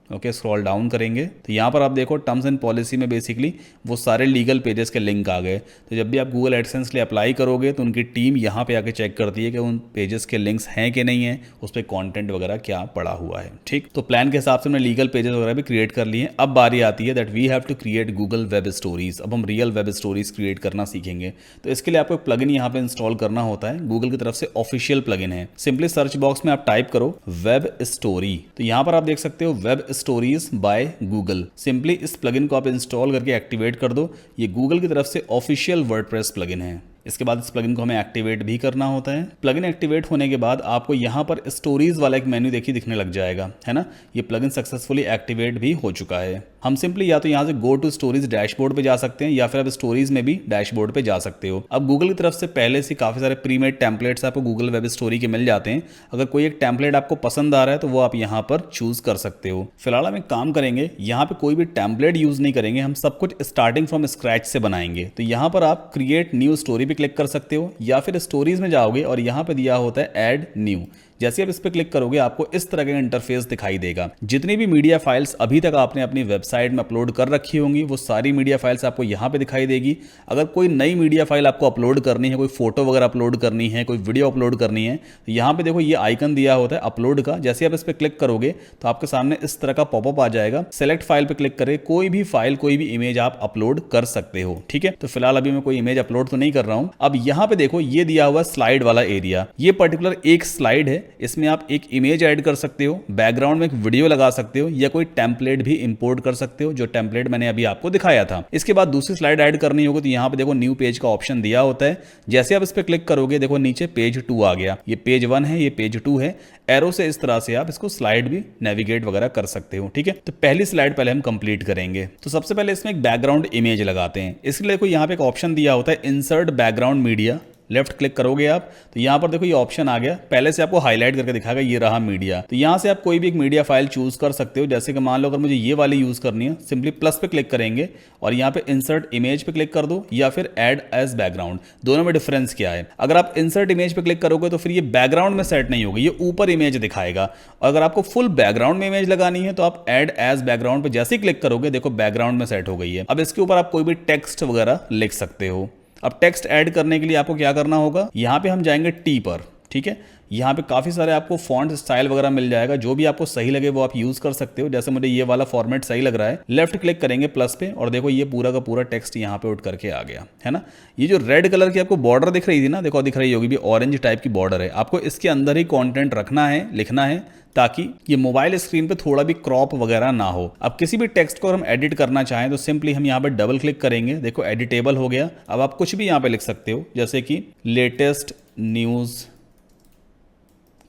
ओके, स्क्रॉल डाउन करेंगे तो यहाँ पर आप देखो टर्म्स एंड पॉलिसी में बेसिकली वो सारे लीगल पेजेस के लिंक आ गए। तो जब भी आप गूगल एडसेंस के लिए अप्लाई करोगे तो उनकी टीम यहाँ पे आके चेक करती है कि उन पेजेस के लिंक्स हैं कि नहीं है, उस पर कॉन्टेंट वगैरह क्या पड़ा हुआ है, ठीक। तो प्लान के हिसाब से हमने लीगल पेजेस वगैरह भी क्रिएट कर लिए हैं। अब बारी आती है that we have to create Google web stories. अब हम रियल वेब स्टोरीज क्रिएट करना सीखेंगे। तो इसके लिए आपको एक प्लगइन यहाँ पे इंस्टॉल करना होता है, गूगल की तरफ से ऑफिशियल प्लगइन है। सिंपली सर्च बॉक्स में आप टाइप करो वेब स्टोरी, तो यहाँ पर आप देख सकते हो web stories by Google. Simply इस प्लगइन को आप इंस्टॉल करके एक्टिवेट कर दो। ये गूगल की तरफ से ऑफिशियल वर्डप्रेस प्लगइन है। इसके बाद इस प्लगइन को हमें एक्टिवेट भी करना होता है। प्लगइन एक्टिवेट होने के बाद आपको यहाँ पर स्टोरीज वाला एक मेन्यू देखिए दिखने लग जाएगा, है ना। ये प्लगइन सक्सेसफुली एक्टिवेट भी हो चुका है। हम सिंपली या तो यहाँ से गो टू स्टोरीज डैशबोर्ड पे जा सकते हैं या फिर आप स्टोरीज में भी डैशबोर्ड पे जा सकते हो। अब गूगल की तरफ से पहले से काफी सारे प्रीमेड टेम्पलेट्स आपको गूगल वेब स्टोरी के मिल जाते हैं। अगर कोई एक टेम्पलेट आपको पसंद आ रहा है तो वो आप यहाँ पर चूज कर सकते हो। फिलहाल हम एक काम करेंगे, यहाँ पे कोई भी टेम्पलेट यूज नहीं करेंगे, हम सब कुछ स्टार्टिंग फ्रॉम स्क्रैच से बनाएंगे। तो यहाँ पर आप क्रिएट न्यू स्टोरी पे क्लिक कर सकते हो या फिर स्टोरीज में जाओगे और यहाँ पे दिया होता है ऐड न्यू। जैसे आप इस पर क्लिक करोगे आपको इस तरह का इंटरफेस दिखाई देगा। जितनी भी मीडिया फाइल्स अभी तक आपने अपनी वेबसाइट में अपलोड कर रखी होंगी वो सारी मीडिया फाइल्स आपको यहाँ पे दिखाई देगी। अगर कोई नई मीडिया फाइल आपको अपलोड करनी है, कोई फोटो वगैरह अपलोड करनी है, कोई वीडियो अपलोड करनी है, तो यहाँ पे देखो ये आइकन दिया होता है अपलोड का। जैसे आप इस पर क्लिक करोगे तो आपके सामने इस तरह का पॉपअप आ जाएगा। सेलेक्ट फाइल पे क्लिक करके कोई भी फाइल, कोई भी इमेज आप अपलोड कर सकते हो, ठीक है। तो फिलहाल अभी मैं कोई इमेज अपलोड तो नहीं कर रहा हूं। अब यहाँ पे देखो ये दिया हुआ स्लाइड वाला एरिया, ये पर्टिकुलर एक स्लाइड है, इसमें आप एक इमेज ऐड कर सकते हो, बैकग्राउंड में एक वीडियो लगा सकते हो या कोई टेम्पलेट भी इंपोर्ट कर सकते हो, जो टेम्पलेट मैंने अभी आपको दिखाया था। इसके बाद दूसरी स्लाइड ऐड करनी होगी तो यहाँ पे देखो न्यू पेज का ऑप्शन दिया होता है। जैसे आप इस पे क्लिक करोगे देखो नीचे पेज 2 आ गया। ये पेज 1 है, ये पेज 2 है। एरो से इस तरह से आप इसको स्लाइड भी नेविगेट वगैरह कर सकते हो, ठीक है। तो पहली स्लाइड पहले हम कंप्लीट करेंगे। तो सबसे पहले इसमें एक बैकग्राउंड इमेज लगाते हैं। इसके लिए देखो यहाँ पे एक ऑप्शन दिया होता है insert background media. Left click करोगे आप तो यहाँ पर देखो ये ऑप्शन आ गया। पहले से आपको हाईलाइट करके दिखाएगा, ये रहा मीडिया। तो यहाँ से आप कोई भी एक मीडिया फाइल चूज कर सकते हो। जैसे कि मान लो अगर मुझे ये वाली यूज करनी है, सिंपली प्लस पे क्लिक करेंगे और यहाँ पे इंसर्ट इमेज पे क्लिक कर दो या फिर ऐड एज बैकग्राउंड। दोनों में डिफरेंस क्या है? अगर आप इंसर्ट इमेज पे क्लिक करोगे तो फिर ये बैकग्राउंड में सेट नहीं होगी, ये ऊपर इमेज दिखाएगा। और अगर आपको फुल बैकग्राउंड में इमेज लगानी है तो आप ऐड एज बैकग्राउंड पे जैसे ही क्लिक करोगे देखो बैकग्राउंड में सेट हो गई है। अब इसके ऊपर आप कोई भी टेक्स्ट वगैरह लिख सकते हो। अब टेक्स्ट ऐड करने के लिए आपको क्या करना होगा, यहाँ पे हम जाएंगे टी पर, ठीक है। यहाँ पे काफ़ी सारे आपको फॉन्ट स्टाइल वगैरह मिल जाएगा, जो भी आपको सही लगे वो आप यूज़ कर सकते हो। जैसे मुझे ये वाला फॉर्मेट सही लग रहा है, लेफ्ट क्लिक करेंगे प्लस पे और देखो ये पूरा का पूरा टेक्स्ट यहाँ पे उठ करके आ गया, है ना। ये जो रेड कलर की आपको बॉर्डर दिख रही थी ना, देखो दिख रही होगी, भी ऑरेंज टाइप की बॉर्डर है। आपको इसके अंदर ही कॉन्टेंट रखना है, लिखना है, ताकि ये मोबाइल स्क्रीन पे थोड़ा भी क्रॉप वगैरह ना हो। अब किसी भी टेक्स्ट को हम एडिट करना चाहें तो सिंपली हम यहाँ पे डबल क्लिक करेंगे, देखो एडिटेबल हो गया। अब आप कुछ भी यहाँ पे लिख सकते हो, जैसे कि लेटेस्ट न्यूज़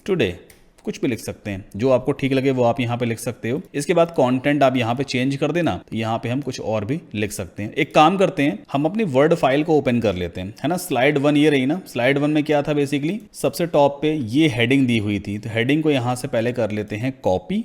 टुडे, कुछ भी लिख सकते हैं, जो आपको ठीक लगे वो आप यहाँ पे लिख सकते हो। इसके बाद कंटेंट आप यहाँ पे चेंज कर देना, तो यहाँ पे हम कुछ और भी लिख सकते हैं। एक काम करते हैं, हम अपनी वर्ड फाइल को ओपन कर लेते हैं, है ना। स्लाइड 1 ये रही ना। स्लाइड 1 में क्या था, बेसिकली सबसे टॉप पे ये हेडिंग दी हुई थी, तो हेडिंग को यहाँ से पहले कर लेते हैं कॉपी,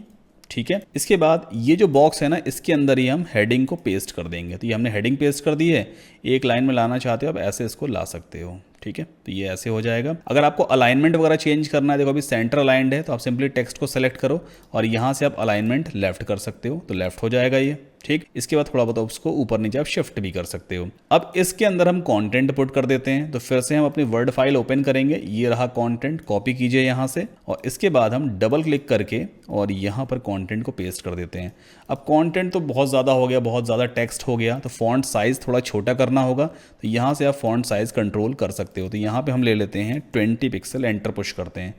ठीक है। इसके बाद ये जो बॉक्स है ना, इसके अंदर ही हम हेडिंग को पेस्ट कर देंगे। तो ये हमने हेडिंग पेस्ट कर दी है। एक लाइन में लाना चाहते हो आप ऐसे इसको ला सकते हो, ठीक है। तो ये ऐसे हो जाएगा। अगर आपको अलाइनमेंट वगैरह चेंज करना है, देखो अभी सेंटर अलाइंड है, तो आप सिंपली टेक्स्ट को सेलेक्ट करो और यहाँ से आप अलाइनमेंट लेफ्ट कर सकते हो, तो लेफ्ट हो जाएगा ये, ठीक। इसके बाद थोड़ा बहुत उसको ऊपर नीचे आप शिफ्ट भी कर सकते हो। अब इसके अंदर हम कंटेंट पुट कर देते हैं। तो फिर से हम अपनी वर्ड फाइल ओपन करेंगे, ये रहा कंटेंट, कॉपी कीजिए यहाँ से, और इसके बाद हम डबल क्लिक करके और यहाँ पर कंटेंट को पेस्ट कर देते हैं। अब कंटेंट तो बहुत ज़्यादा हो गया, बहुत ज़्यादा टेक्स्ट हो गया, तो फॉन्ट साइज़ थोड़ा छोटा करना होगा। तो यहाँ से आप फॉन्ट साइज़ कंट्रोल कर सकते हो। तो यहाँ पे हम ले लेते हैं 20 पिक्सल, एंटर पुश करते हैं,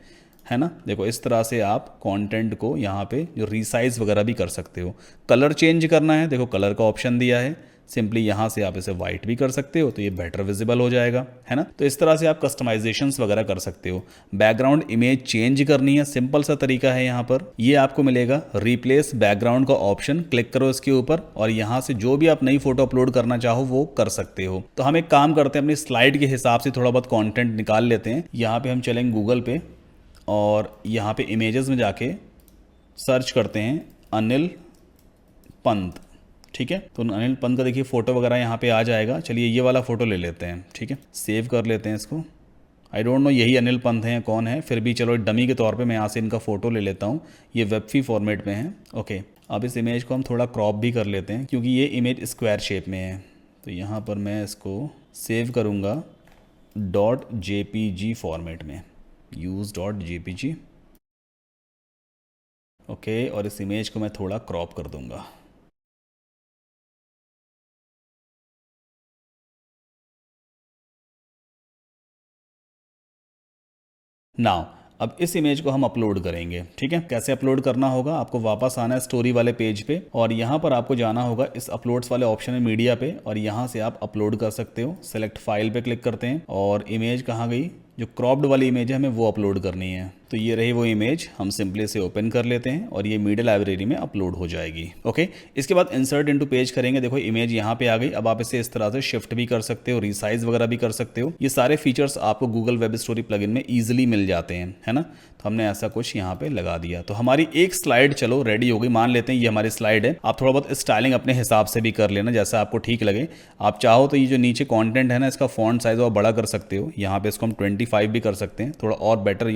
है ना। देखो इस तरह से आप कंटेंट को यहाँ पे जो रीसाइज वगैरह भी कर सकते हो। कलर चेंज करना है, देखो कलर का ऑप्शन दिया है, सिंपली यहाँ से आप इसे वाइट भी कर सकते हो, तो ये बेटर विजिबल हो जाएगा, है ना। तो इस तरह से आप कस्टमाइजेशंस वगैरह कर सकते हो। बैकग्राउंड इमेज चेंज करनी है, सिंपल सा तरीका है। यहाँ पर ये आपको मिलेगा रिप्लेस बैकग्राउंड का ऑप्शन, क्लिक करो इसके ऊपर और यहाँ से जो भी आप नई फोटो अपलोड करना चाहो वो कर सकते हो। तो हम एक काम करते हैं, अपनी स्लाइड के हिसाब से थोड़ा बहुत कॉन्टेंट निकाल लेते हैं। यहाँ पे हम चलेंगे गूगल पे और यहाँ पे इमेजेस में जाके सर्च करते हैं अनिल पंत, ठीक है। तो अनिल पंत का देखिए फ़ोटो वगैरह यहाँ पे आ जाएगा। चलिए ये वाला फ़ोटो ले लेते हैं, ठीक है। सेव कर लेते हैं इसको। आई डोंट नो यही अनिल पंत हैं कौन है, फिर भी चलो डमी के तौर पे मैं यहाँ से इनका फ़ोटो ले लेता हूँ। ये वेबफी फॉर्मेट में है, ओके। अब इस इमेज को हम थोड़ा क्रॉप भी कर लेते हैं, क्योंकि ये इमेज स्क्वायर शेप में है। तो यहाँ पर मैं इसको सेव करूँगा .jpg फॉर्मेट में, यूज़ .jpg, ओके। और इस इमेज को मैं थोड़ा क्रॉप कर दूंगा। नाउ अब इस इमेज को हम अपलोड करेंगे, ठीक है। कैसे अपलोड करना होगा, आपको वापस आना है स्टोरी वाले पेज पे और यहाँ पर आपको जाना होगा इस अपलोड्स वाले ऑप्शन में, मीडिया पे, और यहाँ से आप अपलोड कर सकते हो। सेलेक्ट फाइल पे क्लिक करते हैं और इमेज कहाँ गई, जो क्रॉप्ड वाली इमेज है हमें वो अपलोड करनी है। तो ये रही वो इमेज, हम सिंपली इसे ओपन कर लेते हैं और ये मीडिया लाइब्रेरी में अपलोड हो जाएगी, ओके। इसके बाद इंसर्ट इनटू पेज करेंगे, देखो इमेज यहाँ पे आ गई। अब आप इसे इस तरह से शिफ्ट भी कर सकते हो, रीसाइज वगैरह भी कर सकते हो। ये सारे फीचर्स आपको गूगल वेब स्टोरी प्लगइन में ईजिली मिल जाते हैं, है ना। तो हमने ऐसा कुछ यहाँ पे लगा दिया, तो हमारी एक स्लाइड चलो रेडी हो गई। मान लेते हैं ये हमारी स्लाइड है। आप थोड़ा बहुत स्टाइलिंग अपने हिसाब से भी कर लेना, जैसा आपको ठीक लगे। आप चाहो तो ये जो नीचे कंटेंट है ना, इसका फॉन्ट साइज आप बड़ा कर सकते हो। यहाँ पे इसको हम 25 भी कर सकते हैं, थोड़ा और बेटर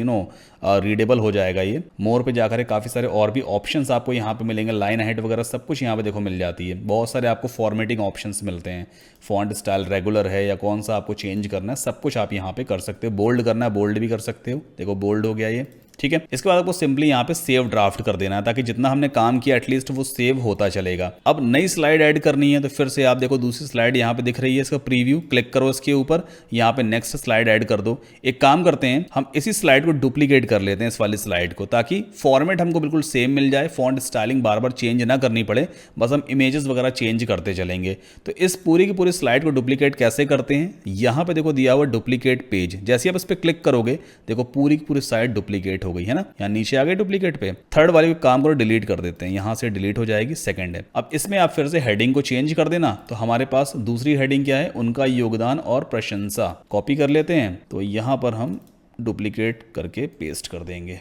रीडेबल हो जाएगा। ये मोर पे जाकर काफ़ी सारे और भी ऑप्शंस आपको यहाँ पे मिलेंगे, लाइन हेड वगैरह सब कुछ यहाँ पे देखो मिल जाती है। बहुत सारे आपको फॉर्मेटिंग ऑप्शंस मिलते हैं, फॉन्ट स्टाइल रेगुलर है या कौन सा आपको चेंज करना है, सब कुछ आप यहाँ पे कर सकते हो। बोल्ड करना है बोल्ड भी कर सकते हो, देखो बोल्ड हो गया ये, ठीक है। इसके बाद आपको सिंपली यहाँ पे सेव ड्राफ्ट कर देना है, ताकि जितना हमने काम किया एटलीस्ट वो सेव होता चलेगा। अब नई स्लाइड ऐड करनी है, तो फिर से आप देखो दूसरी स्लाइड यहाँ पे दिख रही है, इसका प्रीव्यू क्लिक करो इसके ऊपर, यहाँ पे नेक्स्ट स्लाइड ऐड कर दो। एक काम करते हैं, हम इसी स्लाइड को डुप्लीकेट कर लेते हैं, इस वाली स्लाइड को, ताकि फॉर्मेट हमको बिल्कुल सेम मिल जाए, फॉन्ट स्टाइलिंग बार बार चेंज ना करनी पड़े, बस हम इमेजेस वगैरह चेंज करते चलेंगे। तो इस पूरी की पूरी स्लाइड को डुप्लीकेट कैसे करते हैं, यहाँ पे देखो दिया हुआ डुप्लीकेट पेज, जैसे आप इस पर क्लिक करोगे देखो पूरी की पूरी साइड डुप्लीकेट हो गई है ना। यहाँ नीचे आ गए डुप्लीकेट पे। थर्ड वाले काम करो, डिलीट कर देते हैं, यहाँ से डिलीट हो जाएगी, सेकंड है। अब इसमें आप फिर से हेडिंग को चेंज कर देना। तो हमारे पास दूसरी हेडिंग क्या है, उनका योगदान और प्रशंसा। कॉपी कर लेते हैं, तो यहाँ पर हम डुप्लीकेट करके पेस्ट कर देंगे,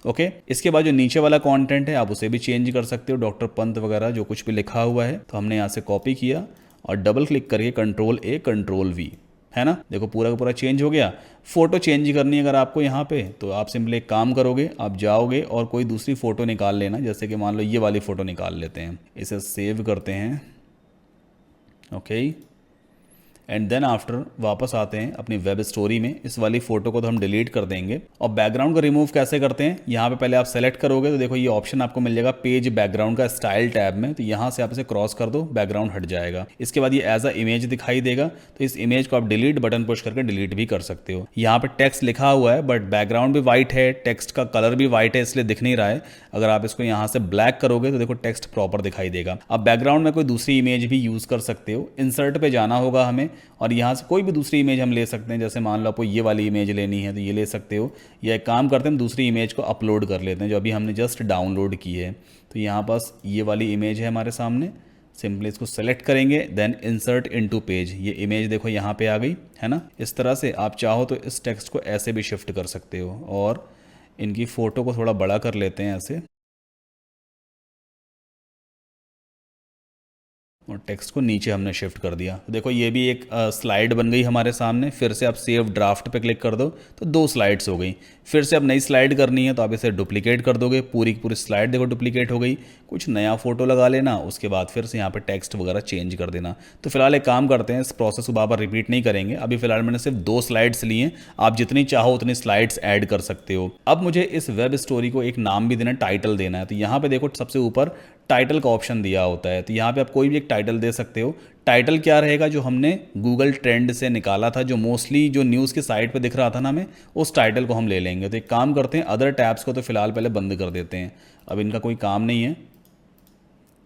ओके। इसके बाद जो नीचे वाला कंटेंट है आप उसे भी चेंज कर सकते हो, डॉक्टर पंत वगैरह जो कुछ भी लिखा हुआ है। तो हमने यहाँ से कॉपी किया और डबल क्लिक करके Ctrl+A Ctrl+V, है ना। देखो पूरा का पूरा चेंज हो गया। फोटो चेंज करनी है अगर आपको यहाँ पे, तो आप सिंपली एक काम करोगे, आप जाओगे और कोई दूसरी फोटो निकाल लेना, जैसे कि मान लो ये वाली फोटो निकाल लेते हैं, इसे सेव करते हैं, ओके। एंड देन आफ्टर वापस आते हैं अपनी वेब स्टोरी में। इस वाली फोटो को तो हम डिलीट कर देंगे। और बैकग्राउंड को रिमूव कैसे करते हैं, यहाँ पे पहले आप सेलेक्ट करोगे तो देखो ये ऑप्शन आपको मिल जाएगा पेज बैकग्राउंड का स्टाइल टैब में। तो यहाँ से आप इसे क्रॉस कर दो, बैकग्राउंड हट जाएगा। इसके बाद ये एज अ इमेज दिखाई देगा, तो इस इमेज को आप डिलीट बटन पुश करके डिलीट भी कर सकते हो। यहाँ पे टेक्स्ट लिखा हुआ है बट बैकग्राउंड भी व्हाइट है, टेक्स्ट का कलर भी व्हाइट है, इसलिए दिख नहीं रहा है। अगर आप इसको यहाँ से ब्लैक करोगे तो देखो टेक्स्ट प्रॉपर दिखाई देगा। अब बैकग्राउंड में कोई दूसरी इमेज भी यूज कर सकते हो। इंसर्ट पे जाना होगा हमें और यहाँ से कोई भी दूसरी इमेज हम ले सकते हैं। जैसे मान लो आपको ये वाली इमेज लेनी है तो ये ले सकते हो, या एक काम करते हैं हम दूसरी इमेज को अपलोड कर लेते हैं जो अभी हमने जस्ट डाउनलोड की है। तो यहाँ पास ये वाली इमेज है हमारे सामने, सिंपली इसको सेलेक्ट करेंगे, देन इंसर्ट इनटू पेज। ये इमेज देखो यहाँ पे आ गई है ना। इस तरह से आप चाहो तो इस टेक्स्ट को ऐसे भी शिफ्ट कर सकते हो, और इनकी फ़ोटो को थोड़ा बड़ा कर लेते हैं ऐसे, और टेक्स्ट को नीचे हमने शिफ्ट कर दिया। तो देखो ये भी एक स्लाइड बन गई हमारे सामने। फिर से आप सेव ड्राफ्ट पे क्लिक कर दो तो 2 स्लाइड्स हो गई। फिर से अब नई स्लाइड करनी है तो आप इसे डुप्लीकेट कर दोगे, पूरी की पूरी स्लाइड देखो डुप्लीकेट हो गई। कुछ नया फोटो लगा लेना, उसके बाद फिर से यहाँ पे टेक्स्ट वगैरह चेंज कर देना। तो फिलहाल एक काम करते हैं, इस प्रोसेस को बार बार रिपीट नहीं करेंगे। अभी फिलहाल मैंने सिर्फ 2 स्लाइड्स ली हैं, आप जितनी चाहो उतनी स्लाइड्स ऐड कर सकते हो। अब मुझे इस वेब स्टोरी को एक नाम भी देना, टाइटल देना है। तो यहाँ पे देखो सबसे ऊपर टाइटल का ऑप्शन दिया होता है, तो यहाँ पे आप कोई भी एक टाइटल दे सकते हो। टाइटल क्या रहेगा, जो हमने गूगल ट्रेंड से निकाला था, जो मोस्टली जो न्यूज़ की साइट पे दिख रहा था ना हमें, उस टाइटल को हम ले लेंगे। तो एक काम करते हैं, अदर टैब्स को तो फिलहाल पहले बंद कर देते हैं, अब इनका कोई काम नहीं है।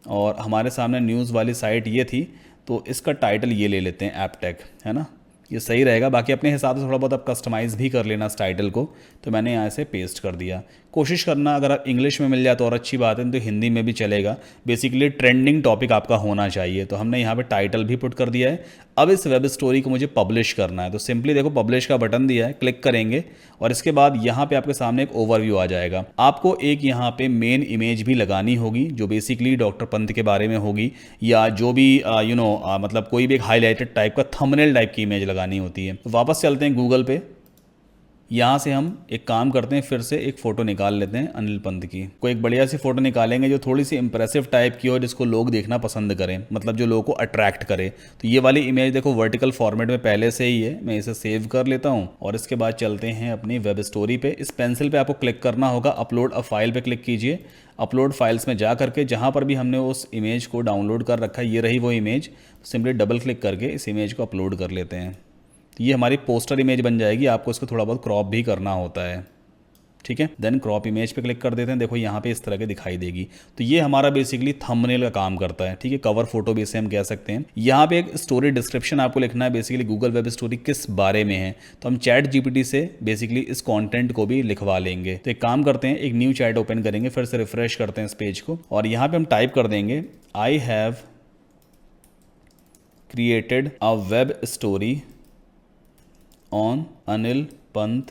और हमारे सामने न्यूज़ वाली साइट ये थी, तो इसका टाइटल ये ले लेते हैं, ऐप टैग, है ना, ये सही रहेगा। बाकी अपने हिसाब से थोड़ा बहुत आप कस्टमाइज़ भी कर लेना इस टाइटल को। तो मैंने यहाँ से पेस्ट कर दिया। कोशिश करना अगर आप इंग्लिश में मिल जाए तो और अच्छी बात है, तो हिंदी में भी चलेगा। बेसिकली ट्रेंडिंग टॉपिक आपका होना चाहिए। तो हमने यहाँ पे टाइटल भी पुट कर दिया है। अब इस वेब स्टोरी को मुझे पब्लिश करना है, तो सिंपली देखो पब्लिश का बटन दिया है, क्लिक करेंगे और इसके बाद यहाँ पे आपके सामने एक ओवरव्यू आ जाएगा। आपको एक यहाँ पे मेन इमेज भी लगानी होगी जो बेसिकली डॉक्टर पंत के बारे में होगी, या जो भी मतलब कोई भी एक हाईलाइटेड टाइप का थंबनेल टाइप की इमेज लगानी होती है। तो वापस चलते हैं गूगल पे। यहाँ से हम एक काम करते हैं, फिर से एक फ़ोटो निकाल लेते हैं अनिल पंत की। कोई एक बढ़िया सी फ़ोटो निकालेंगे जो थोड़ी सी इंप्रेसिव टाइप की हो, जिसको लोग देखना पसंद करें, मतलब जो लोगों को अट्रैक्ट करे। तो ये वाली इमेज देखो वर्टिकल फॉर्मेट में पहले से ही है, मैं इसे सेव कर लेता हूँ। और इसके बाद चलते हैं अपनी वेब स्टोरी पे। इस पेंसिल पे आपको क्लिक करना होगा, अपलोड अ फाइल पे क्लिक कीजिए। अपलोड फाइल्स में जा करके जहाँ पर भी हमने उस इमेज को डाउनलोड कर रखा है, ये रही वो इमेज, सिंपली डबल क्लिक करके इस इमेज को अपलोड कर लेते हैं। तो ये हमारी पोस्टर इमेज बन जाएगी। आपको इसको थोड़ा बहुत क्रॉप भी करना होता है, ठीक है। देन क्रॉप इमेज पे क्लिक कर देते हैं, देखो यहाँ पे इस तरह के दिखाई देगी। तो ये हमारा बेसिकली थंबनेल का काम करता है, ठीक है, कवर फोटो भी इसे हम कह सकते हैं। यहाँ पे एक स्टोरी डिस्क्रिप्शन आपको लिखना है, बेसिकली गूगल वेब स्टोरी किस बारे में है। तो हम चैट जीपीटी से बेसिकली इस कंटेंट को भी लिखवा लेंगे। तो एक काम करते हैं, एक न्यू चैट ओपन करेंगे, फिर से रिफ्रेश करते हैं इस पेज को, और यहाँ पे हम टाइप कर देंगे, I have created a web story on Anil Pant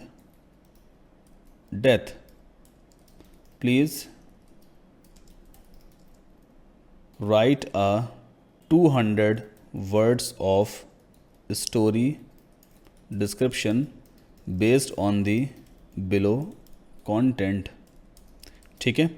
death. Please write a 200 words of story description based on the below content. ठीक है।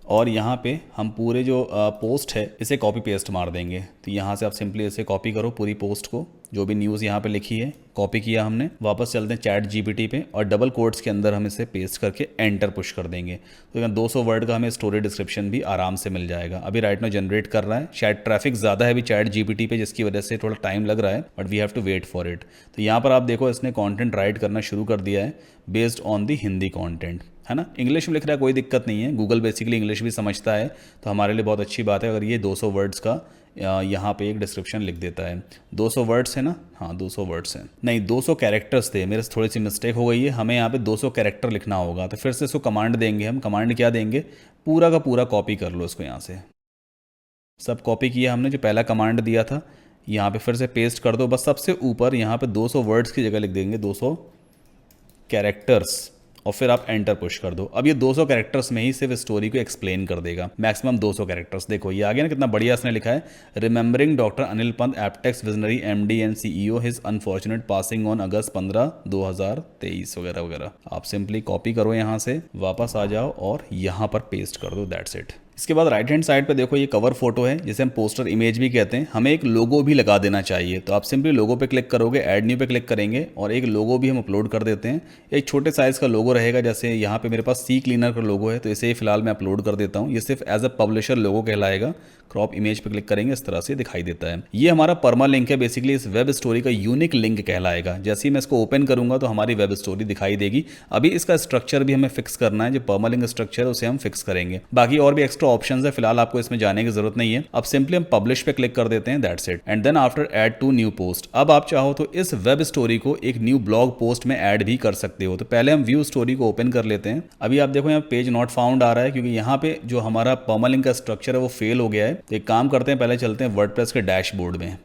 और यहाँ पे हम पूरे जो पोस्ट है इसे कॉपी पेस्ट मार देंगे। तो यहाँ से आप सिंपली इसे कॉपी करो, पूरी पोस्ट को, जो भी न्यूज़ यहाँ पे लिखी है कॉपी किया हमने। वापस चलते हैं चैट जीपीटी पे और डबल कोट्स के अंदर हम इसे पेस्ट करके एंटर पुश कर देंगे। तो यहाँ 200 वर्ड का हमें स्टोरी डिस्क्रिप्शन भी आराम से मिल जाएगा। अभी राइट नाउ जनरेट कर रहा है, शायद ट्रैफिक ज़्यादा है अभी चैट जीपीटी पे, जिसकी वजह से थोड़ा टाइम लग रहा है, but we have to wait for it. तो यहाँ पर आप देखो इसने कॉन्टेंट राइट करना शुरू कर दिया है based on the Hindi content, है ना। इंग्लिश में लिख रहा है, कोई दिक्कत नहीं है, गूगल बेसिकली इंग्लिश भी समझता है, तो हमारे लिए बहुत अच्छी बात है अगर ये 200 वर्ड्स का यहाँ पे एक डिस्क्रिप्शन लिख देता है। 200 वर्ड्स है ना, हाँ 200 वर्ड्स हैं, नहीं 200 कैरेक्टर्स थे, मेरे से थोड़ी सी मिस्टेक हो गई है। हमें यहाँ पे 200 कैरेक्टर लिखना होगा। तो फिर से इसको कमांड देंगे हम। कमांड क्या देंगे, पूरा का पूरा कॉपी कर लो इसको, यहाँ से सब कॉपी किया हमने, जो पहला कमांड दिया था यहाँ पे फिर से पेस्ट कर दो। बस सबसे ऊपर यहाँ पे 200 वर्ड्स की जगह लिख देंगे 200 कैरेक्टर्स, और फिर आप एंटर पुश कर दो। अब ये 200 कैरेक्टर्स में ही सिर्फ स्टोरी को एक्सप्लेन कर देगा, मैक्सिमम 200 कैरेक्टर्स। देखो ये आ गया ना, कितना बढ़िया इसने लिखा है, remembering doctor Anil Pant Aptech's visionary MD and CEO, his unfortunate passing on August 15 2023 वगैरह वगैरह। आप सिंपली कॉपी करो, यहाँ से वापस आ जाओ और यहाँ पर पेस्ट कर दो, दैट्स इट। इसके बाद राइट हैंड साइड पे देखो ये कवर फोटो है, जिसे हम पोस्टर इमेज भी कहते हैं। हमें एक लोगो भी लगा देना चाहिए, तो आप सिंपली लोगो पे क्लिक करोगे, ऐड न्यू पे क्लिक करेंगे और एक लोगो भी हम अपलोड कर देते हैं। एक छोटे साइज़ का लोगो रहेगा, जैसे यहाँ पे मेरे पास सी क्लीनर का लोगो है, तो इसे फिलहाल मैं अपलोड कर देता हूँ। ये सिर्फ एज अ पब्लिशर लोगो कहलाएगा। क्रॉप इमेज पे क्लिक करेंगे, इस तरह से दिखाई देता है। ये हमारा परमा लिंक है, बेसिकली इस वेब स्टोरी का यूनिक लिंक कहलाएगा। जैसे ही मैं इसको ओपन करूंगा तो हमारी वेब स्टोरी दिखाई देगी। अभी इसका स्ट्रक्चर भी हमें फिक्स करना है, जो परमा लिंक स्ट्रक्चर है उसे हम फिक्स करेंगे। बाकी और भी एक्स्ट्रा एक्स्ट्रा ऑप्शंस है, फिलहाल आपको इसमें जाने की जरूरत नहीं है। अब सिंपली हम पब्लिश पे क्लिक कर देते हैं, that's it. And then after add to new post, अब आप चाहो तो इस वेब स्टोरी को एक न्यू ब्लॉग पोस्ट में ऐड भी कर सकते हो। तो पहले हम व्यू स्टोरी को ओपन कर लेते हैं। अभी आप देखो यहाँ पेज नॉट फाउंड आ रहा है, क्योंकि यहाँ पे जो हमारा परमालिंक का स्ट्रक्चर है वो फेल हो गया है। तो एक काम करते हैं, पहले चलते हैं वर्डप्रेस के डैशबोर्ड में।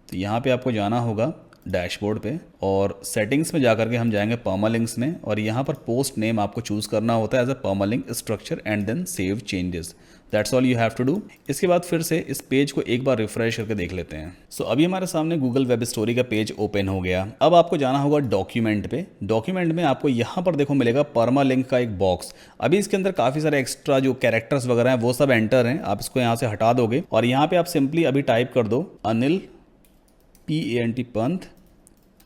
तो यहाँ पे आपको जाना होगा डैशबोर्ड पे, और सेटिंग्स में जाकर के हम जाएंगे परमालिंक्स में, और यहाँ पर पोस्ट नेम आपको चूज करना होता है as a permalink structure and then save changes. That's all you have to do. इसके बाद फिर से इस पेज को एक बार रिफ्रेश करके देख लेते हैं। सो अभी हमारे सामने गूगल वेब स्टोरी का पेज ओपन हो गया। अब आपको जाना होगा डॉक्यूमेंट पे। डॉक्यूमेंट में आपको यहाँ पर देखो मिलेगा परमालिंक का एक बॉक्स। अभी इसके अंदर काफ़ी सारे एक्स्ट्रा जो कैरेक्टर्स वगैरह हैं वो सब एंटर हैं, आप इसको यहाँ से हटा दोगे और यहाँ पे आप सिंपली अभी टाइप कर दो अनिल PANT पंथ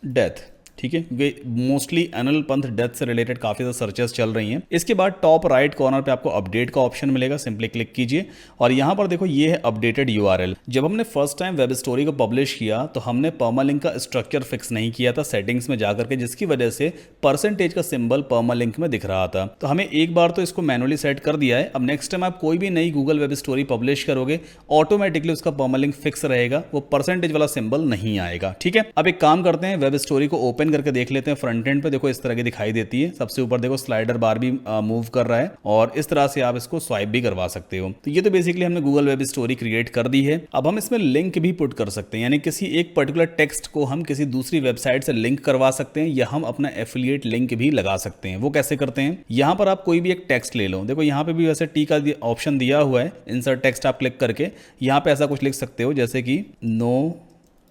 डेथ, ठीक है, क्योंकि मोस्टली अनिल पंथ डेथ से रिलेटेड काफ़ी ज़्यादा सर्चेस चल रही हैं। इसके बाद टॉप राइट कॉर्नर पे आपको अपडेट का ऑप्शन मिलेगा, सिंपली क्लिक कीजिए और यहाँ पर देखो ये है अपडेटेड URL। जब हमने फर्स्ट टाइम वेब स्टोरी को पब्लिश किया तो हमने परमालिंक का स्ट्रक्चर फिक्स नहीं किया था सेटिंग्स में जाकर के, जिसकी वजह से परसेंटेज का सिंबल परमालिंक में दिख रहा था। तो हमें एक बार तो इसको मैनुअली सेट कर दिया है। अब नेक्स्ट टाइम आप कोई भी नई गूगल वेब स्टोरी पब्लिश करोगे ऑटोमेटिकली उसका परमालिंक फिक्स रहेगा, वो परसेंटेज वाला सिंबल नहीं आएगा, ठीक है। अब एक काम करते हैं, वेब स्टोरी को ओपन करके देख लेते हैं। फ्रंट एंड पे देखो इस तरह की दिखाई देती है, सबसे ऊपर देखो स्लाइडर बार भी मूव कर रहा है और इस तरह से आप इसको स्वाइप भी करवा सकते हो। तो ये तो बेसिकली हमने गूगल वेब स्टोरी क्रिएट कर दी है। अब हम इसमें लिंक भी पुट कर सकते हैं, यानी किसी एक पर्टिकुलर टेक्स्ट को हम किसी दूसरी वेबसाइट से लिंक करवा सकते हैं या हम अपना एफिलिएट लिंक भी लगा सकते हैं। वो कैसे करते हैं, यहां पर आप कोई भी एक टेक्स्ट ले लो, देखो यहां पे भी वैसे टी का ऑप्शन दिया हुआ है, इंसर्ट टेक्स्ट आप क्लिक करके यहां पे ऐसा कुछ लिख सकते हो जैसे कि नो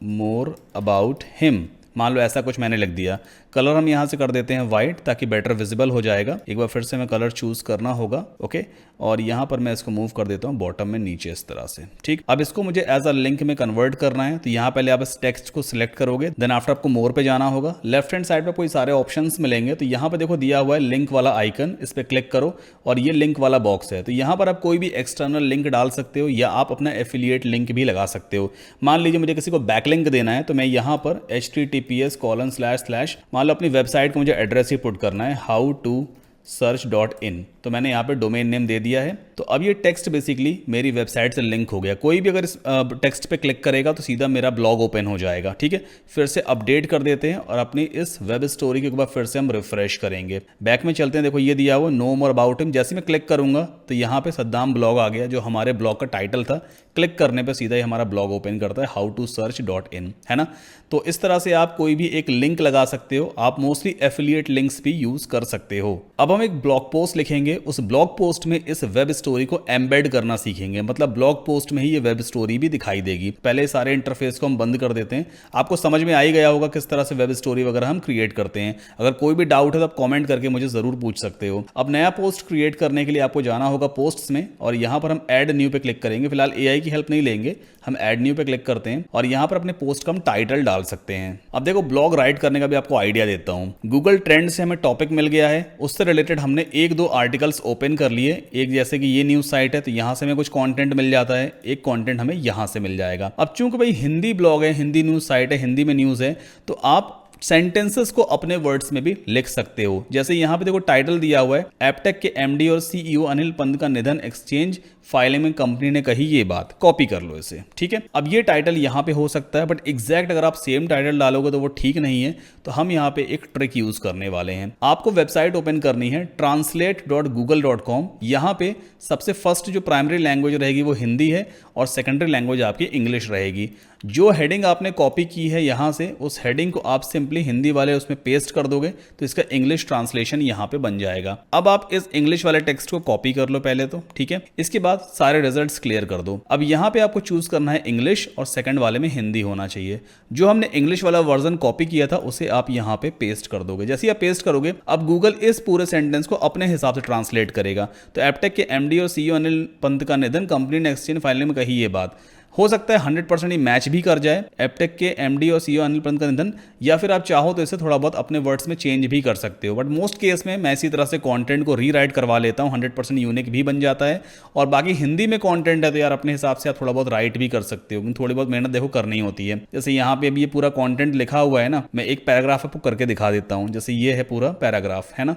मोर अबाउट हिम, मान लो ऐसा कुछ मैंने लिख दिया। कलर हम यहाँ से कर देते हैं वाइट ताकि बेटर विजिबल हो जाएगा। एक बार फिर से मैं कलर चूज करना होगा, ओके, और यहाँ पर मैं इसको मूव कर देता हूँ बॉटम में नीचे इस तरह से, ठीक। अब इसको मुझे एज अ लिंक में कन्वर्ट करना है, तो यहाँ पहले आप इस टेक्स्ट को सिलेक्ट करोगे, देन आफ्टर आपको मोर पे जाना होगा। लेफ्ट हैंड साइड पे कोई सारे ऑप्शंस मिलेंगे, तो यहाँ पे देखो दिया हुआ है लिंक वाला आइकन, इस पर क्लिक करो और ये लिंक वाला बॉक्स है। तो यहाँ पर आप कोई भी एक्सटर्नल लिंक डाल सकते हो या आप अपना एफिलिएट लिंक भी लगा सकते हो। मान लीजिए मुझे किसी को बैकलिंक देना है, तो मैं यहाँ पर https:// मान लो अपनी वेबसाइट को मुझे एड्रेस ही पुट करना है howtosearch.in, तो मैंने यहाँ पे डोमेन नेम दे दिया है। तो अब ये टेक्स्ट बेसिकली मेरी वेबसाइट से लिंक हो गया। कोई भी अगर इस टेक्स्ट पे क्लिक करेगा तो सीधा मेरा ब्लॉग ओपन हो जाएगा, ठीक है। फिर से अपडेट कर देते हैं और अपनी इस वेब स्टोरी के बाद फिर से हम रिफ्रेश करेंगे। बैक में चलते हैं, देखो ये दिया हुआ नो मोर अबाउट हिम, जैसे मैं क्लिक करूंगा तो यहाँ पे सद्दाम ब्लॉग आ गया, जो हमारे ब्लॉग का टाइटल था। क्लिक करने पर सीधा ही हमारा ब्लॉग ओपन करता है howtosearch.in, है ना। तो इस तरह से आप कोई भी एक लिंक लगा सकते हो, आप मोस्टली एफिलिएट लिंक्स भी यूज कर सकते हो। अब हम एक ब्लॉग पोस्ट लिखेंगे, उस ब्लॉग पोस्ट में इस वेब स्टोरी को एम्बेड करना सीखेंगे, मतलब ब्लॉग पोस्ट में ही ये वेब स्टोरी भी दिखाई देगी। पहले सारे इंटरफेस को हम बंद कर देते हैं। आपको समझ में आ ही गया होगा किस तरह से वेब स्टोरी वगैरह हम क्रिएट करते हैं। अगर कोई भी डाउट है तो आप कमेंट करके मुझे जरूर पूछ सकते हो। अब नया पोस्ट क्रिएट करने के लिए आपको जाना होगा पोस्ट्स में और यहाँ पर हम ऐड न्यू पे क्लिक करेंगे। फिलहाल AI की हेल्प नहीं लेंगे, हम ऐड न्यू पे क्लिक करते हैं और यहाँ पर अपने पोस्ट का हम टाइटल डाल सकते हैं। अब देखो ब्लॉग राइट करने का भी आपको आइडिया देता हूँ। गूगल ट्रेंड से हमें टॉपिक मिल गया है, उससे रिलेटेड हमने एक दो आर्टिकल्स ओपन कर लिए। एक जैसे कि ये न्यूज साइट है तो यहाँ से हमें कुछ कंटेंट मिल जाता है, एक कंटेंट हमें यहाँ से मिल जाएगा। अब चूंकि भाई हिंदी ब्लॉग है, हिंदी न्यूज साइट है, हिंदी में न्यूज है, तो आप सेंटेंसेस को अपने वर्ड्स में भी लिख सकते हो। जैसे यहाँ पे देखो टाइटल दिया हुआ है, एप्टेक के MD और CEO अनिल पंत का निधन, एक्सचेंज फाइलिंग में कंपनी ने कही ये बात। कॉपी कर लो इसे, ठीक है। अब ये टाइटल यहाँ पे हो सकता है, बट एग्जैक्ट अगर आप सेम टाइटल डालोगे तो वो ठीक नहीं है। तो हम यहाँ पे एक ट्रिक यूज करने वाले हैं। आपको वेबसाइट ओपन करनी है translate.google.com। यहाँ पे सबसे फर्स्ट जो प्राइमरी लैंग्वेज रहेगी वो हिंदी है और सेकेंडरी लैंग्वेज आपकी इंग्लिश रहेगी। जो हेडिंग आपने कॉपी की है यहाँ से, उस हेडिंग को आप सिंपली हिंदी वाले उसमें पेस्ट कर दोगे तो इसका इंग्लिश ट्रांसलेशन यहाँ पे बन जाएगा। अब आप इस इंग्लिश वाले टेक्स्ट को कॉपी कर लो पहले तो, ठीक है। इसके बाद सारे रिजल्ट्स क्लियर कर दो। अब यहाँ पे आपको चूज करना है इंग्लिश और सेकंड वाले में हिंदी होना चाहिए। जो हमने इंग्लिश वाला वर्जन कॉपी किया था उसे आप यहाँ पे पेस्ट कर दोगे। जैसे ही आप पेस्ट करोगे अब गूगल इस पूरे सेंटेंस को अपने हिसाब से ट्रांसलेट करेगा। तो एप्टेक के MD और CEO अनिल पंत का निधन, कंपनी ने एक्सचेंज फाइलिंग में कही ये बात। हो सकता है 100% ही मैच भी कर जाए, एप्टेक के MD और CEO अनिल पंत का निधन, या फिर आप चाहो तो इसे थोड़ा बहुत अपने वर्ड्स में चेंज भी कर सकते हो। बट मोस्ट केस में मैं इसी तरह से कंटेंट को रीराइट करवा लेता हूँ, 100% यूनिक भी बन जाता है। और बाकी हिंदी में कंटेंट है तो यार अपने हिसाब से आप थोड़ा बहुत राइट भी कर सकते हो, थोड़ी बहुत मेहनत देखो करनी होती है। जैसे यहाँ पे अभी ये पूरा कॉन्टेंट लिखा हुआ है ना, मैं एक पैराग्राफ आपको करके दिखा देता हूँ। जैसे ये है पूरा पैराग्राफ, है ना।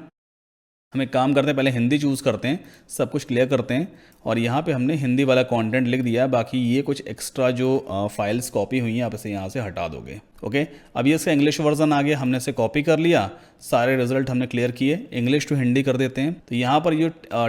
हम एक काम करते हैं, पहले हिंदी चूज़ करते हैं, सब कुछ क्लियर करते हैं और यहाँ पे हमने हिंदी वाला कंटेंट लिख दिया है। बाकी ये कुछ एक्स्ट्रा जो फाइल्स कॉपी हुई हैं आप इसे यहाँ से हटा दोगे। ओके, अब ये इसका इंग्लिश वर्जन आ गया, हमने इसे कॉपी कर लिया, सारे रिजल्ट हमने क्लियर किए। इंग्लिश टू हिंदी कर देते हैं। तो यहाँ पर जो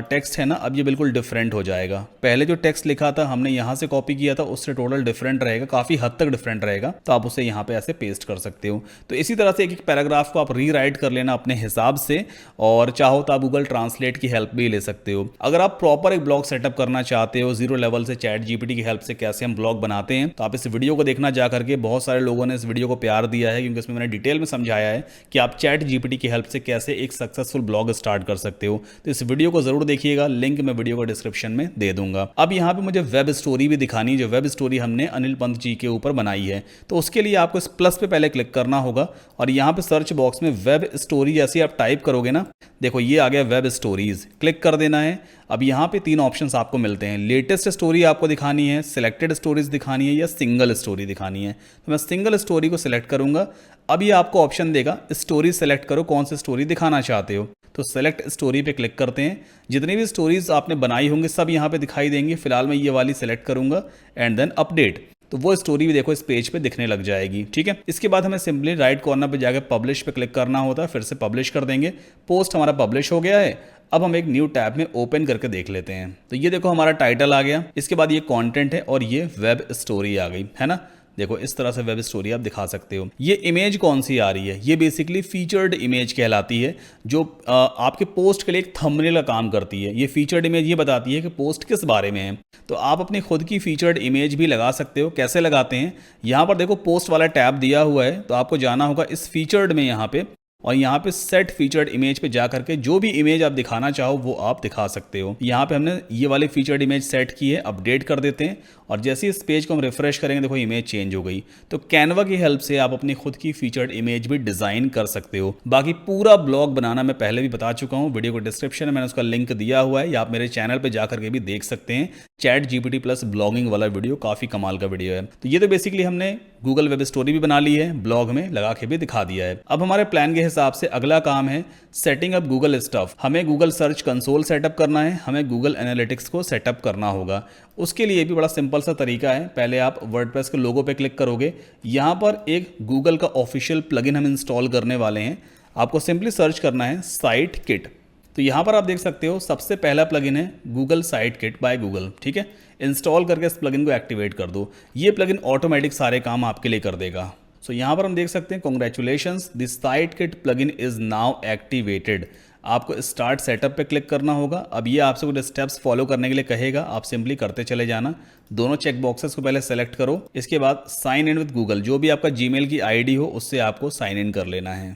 टेक्स्ट है ना, अब ये बिल्कुल डिफरेंट हो जाएगा। पहले जो टेक्स्ट लिखा था हमने यहाँ से कॉपी किया था, उससे टोटल डिफरेंट रहेगा, काफ़ी हद तक डिफरेंट रहेगा। तो आप उसे यहाँ पे ऐसे पेस्ट कर सकते हो। तो इसी तरह से एक एक पैराग्राफ को आप रीराइट कर लेना अपने हिसाब से, और चाहो तो आप गूगल ट्रांसलेट की हेल्प भी ले सकते हो। अगर आप प्रॉपर एक ब्लॉग सेटअप करना चाहते हो जीरो लेवल से, चैट जीपीटी की हेल्प से कैसे हम ब्लॉग बनाते हैं, तो आप इस वीडियो को देखना जा करके। बहुत सारे लोगों ने इस वीडियो को प्यार दिया है, क्योंकि इसमें मैंने डिटेल में समझाया है कि आप चैट जीपीटी की हेल्प से कैसे एक सक्सेसफुल ब्लॉग स्टार्ट कर सकते हो। तो इस वीडियो को जरूर देखिएगा, लिंक मैं वीडियो को डिस्क्रिप्शन में दे दूंगा। अब यहाँ पे मुझे वेब स्टोरी भी दिखानी है, जो वेब स्टोरी हमने अनिल पंत जी के ऊपर बनाई है। तो उसके लिए आपको इस प्लस पे पहले क्लिक करना होगा और यहाँ पे सर्च बॉक्स में वेब स्टोरी जैसे आप टाइप करोगे ना, देखो ये आ गया वेब स्टोरीज, क्लिक कर देना है। अब यहाँ पे 3 ऑप्शंस आपको मिलते हैं, लेटेस्ट स्टोरी आपको दिखानी है, सिलेक्टेड स्टोरीज दिखानी है, या सिंगल स्टोरी दिखानी है। तो मैं सिंगल स्टोरी को सिलेक्ट करूंगा। अब ये आपको ऑप्शन देगा स्टोरी सेलेक्ट करो, कौन सी स्टोरी दिखाना चाहते हो। तो सेलेक्ट स्टोरी पे क्लिक करते हैं। जितनी भी स्टोरीज आपने बनाई होंगी सब यहाँ पे दिखाई देंगी। फिलहाल मैं ये वाली सेलेक्ट करूंगा एंड देन अपडेट, तो वो स्टोरी भी देखो इस पेज पे दिखने लग जाएगी। ठीक है, इसके बाद हमें सिंपली राइट कॉर्नर पे जाकर पब्लिश पे क्लिक करना होता है, फिर से पब्लिश कर देंगे। पोस्ट हमारा पब्लिश हो गया है। अब हम एक न्यू टैब में ओपन करके देख लेते हैं। तो ये देखो हमारा टाइटल आ गया, इसके बाद ये कंटेंट है और ये वेब स्टोरी आ गई, है ना। देखो इस तरह से वेब स्टोरी आप दिखा सकते हो। ये इमेज कौन सी आ रही है, ये बेसिकली फीचर्ड इमेज कहलाती है, जो आपके पोस्ट के लिए एक थंबनेल का काम करती है। ये फीचर्ड इमेज ये बताती है कि पोस्ट किस बारे में है। तो आप अपनी खुद की फीचर्ड इमेज भी लगा सकते हो। कैसे लगाते हैं, यहाँ पर देखो पोस्ट वाला टैब दिया हुआ है, तो आपको जाना होगा इस फीचर्ड में यहाँ पे, और यहाँ पे सेट फीचर्ड इमेज पे जा करके जो भी इमेज आप दिखाना चाहो वो आप दिखा सकते हो। यहाँ पे हमने ये वाली फीचर्ड इमेज सेट की है, अपडेट कर देते हैं और जैसे इस पेज को हम रिफ्रेश करेंगे देखो इमेज चेंज हो गई। तो कैनवा की हेल्प से आप अपनी खुद की फीचर्ड इमेज भी डिजाइन कर सकते हो। बाकी पूरा ब्लॉग बनाना मैं पहले भी बता चुका हूँ, वीडियो को डिस्क्रिप्शन में मैंने उसका लिंक दिया हुआ है, या आप मेरे चैनल पर जाकर के भी देख सकते हैं। चैट जीपीटी प्लस ब्लॉगिंग वाला वीडियो काफी कमाल का वीडियो है। तो ये तो बेसिकली हमने गूगल वेब स्टोरी भी बना ली है, ब्लॉग में लगा के भी दिखा दिया है। अब हमारे प्लान के हिसाब से अगला काम है सेटिंग अप गूगल स्टफ। हमें गूगल सर्च कंसोल सेटअप करना है, हमें गूगल एनालिटिक्स को सेटअप करना होगा। उसके लिए भी बड़ा सिंपल सा तरीका है। पहले आप वर्डप्रेस के लोगो पे क्लिक करोगे, यहाँ पर एक गूगल का ऑफिशियल प्लगइन हम इंस्टॉल करने वाले हैं। आपको सिंपली सर्च करना है साइट किट। तो यहाँ पर आप देख सकते हो सबसे पहला प्लगइन है Google site kit by Google. ठीक है, इंस्टॉल करके इस प्लगइन को एक्टिवेट कर दो। ये प्लगइन ऑटोमेटिक सारे काम आपके लिए कर देगा। सो यहाँ पर हम देख सकते हैं congratulations, the site kit plugin is now activated. आपको स्टार्ट सेटअप पे क्लिक करना होगा। अब ये आपसे कुछ स्टेप्स फॉलो करने के लिए कहेगा, आप सिंपली करते चले जाना। दोनों चेक बॉक्सेस को पहले सेलेक्ट करो, इसके बाद साइन इन विद गूगल, जो भी आपका जीमेल की आईडी हो उससे आपको साइन इन कर लेना है।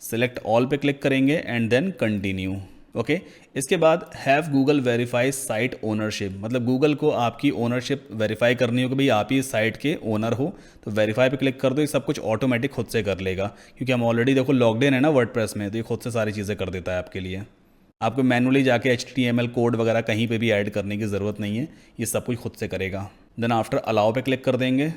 सिलेक्ट ऑल पे क्लिक करेंगे एंड देन कंटिन्यू। ओके, इसके बाद have Google verify site ownership, मतलब गूगल को आपकी ओनरशिप वेरीफाई करनी हो कि भाई आप ही इस साइट के ओनर हो। तो वेरीफाई पे क्लिक कर दो, ये सब कुछ ऑटोमेटिक खुद से कर लेगा, क्योंकि हम ऑलरेडी देखो लॉग्ड इन है ना वर्डप्रेस में, तो ये खुद से सारी चीज़ें कर देता है आपके लिए। आपको मैनुअली जाके HTML कोड वगैरह कहीं पे भी ऐड करने की ज़रूरत नहीं है, ये सब कुछ खुद से करेगा। देन आफ्टर अलाउ पे क्लिक कर देंगे।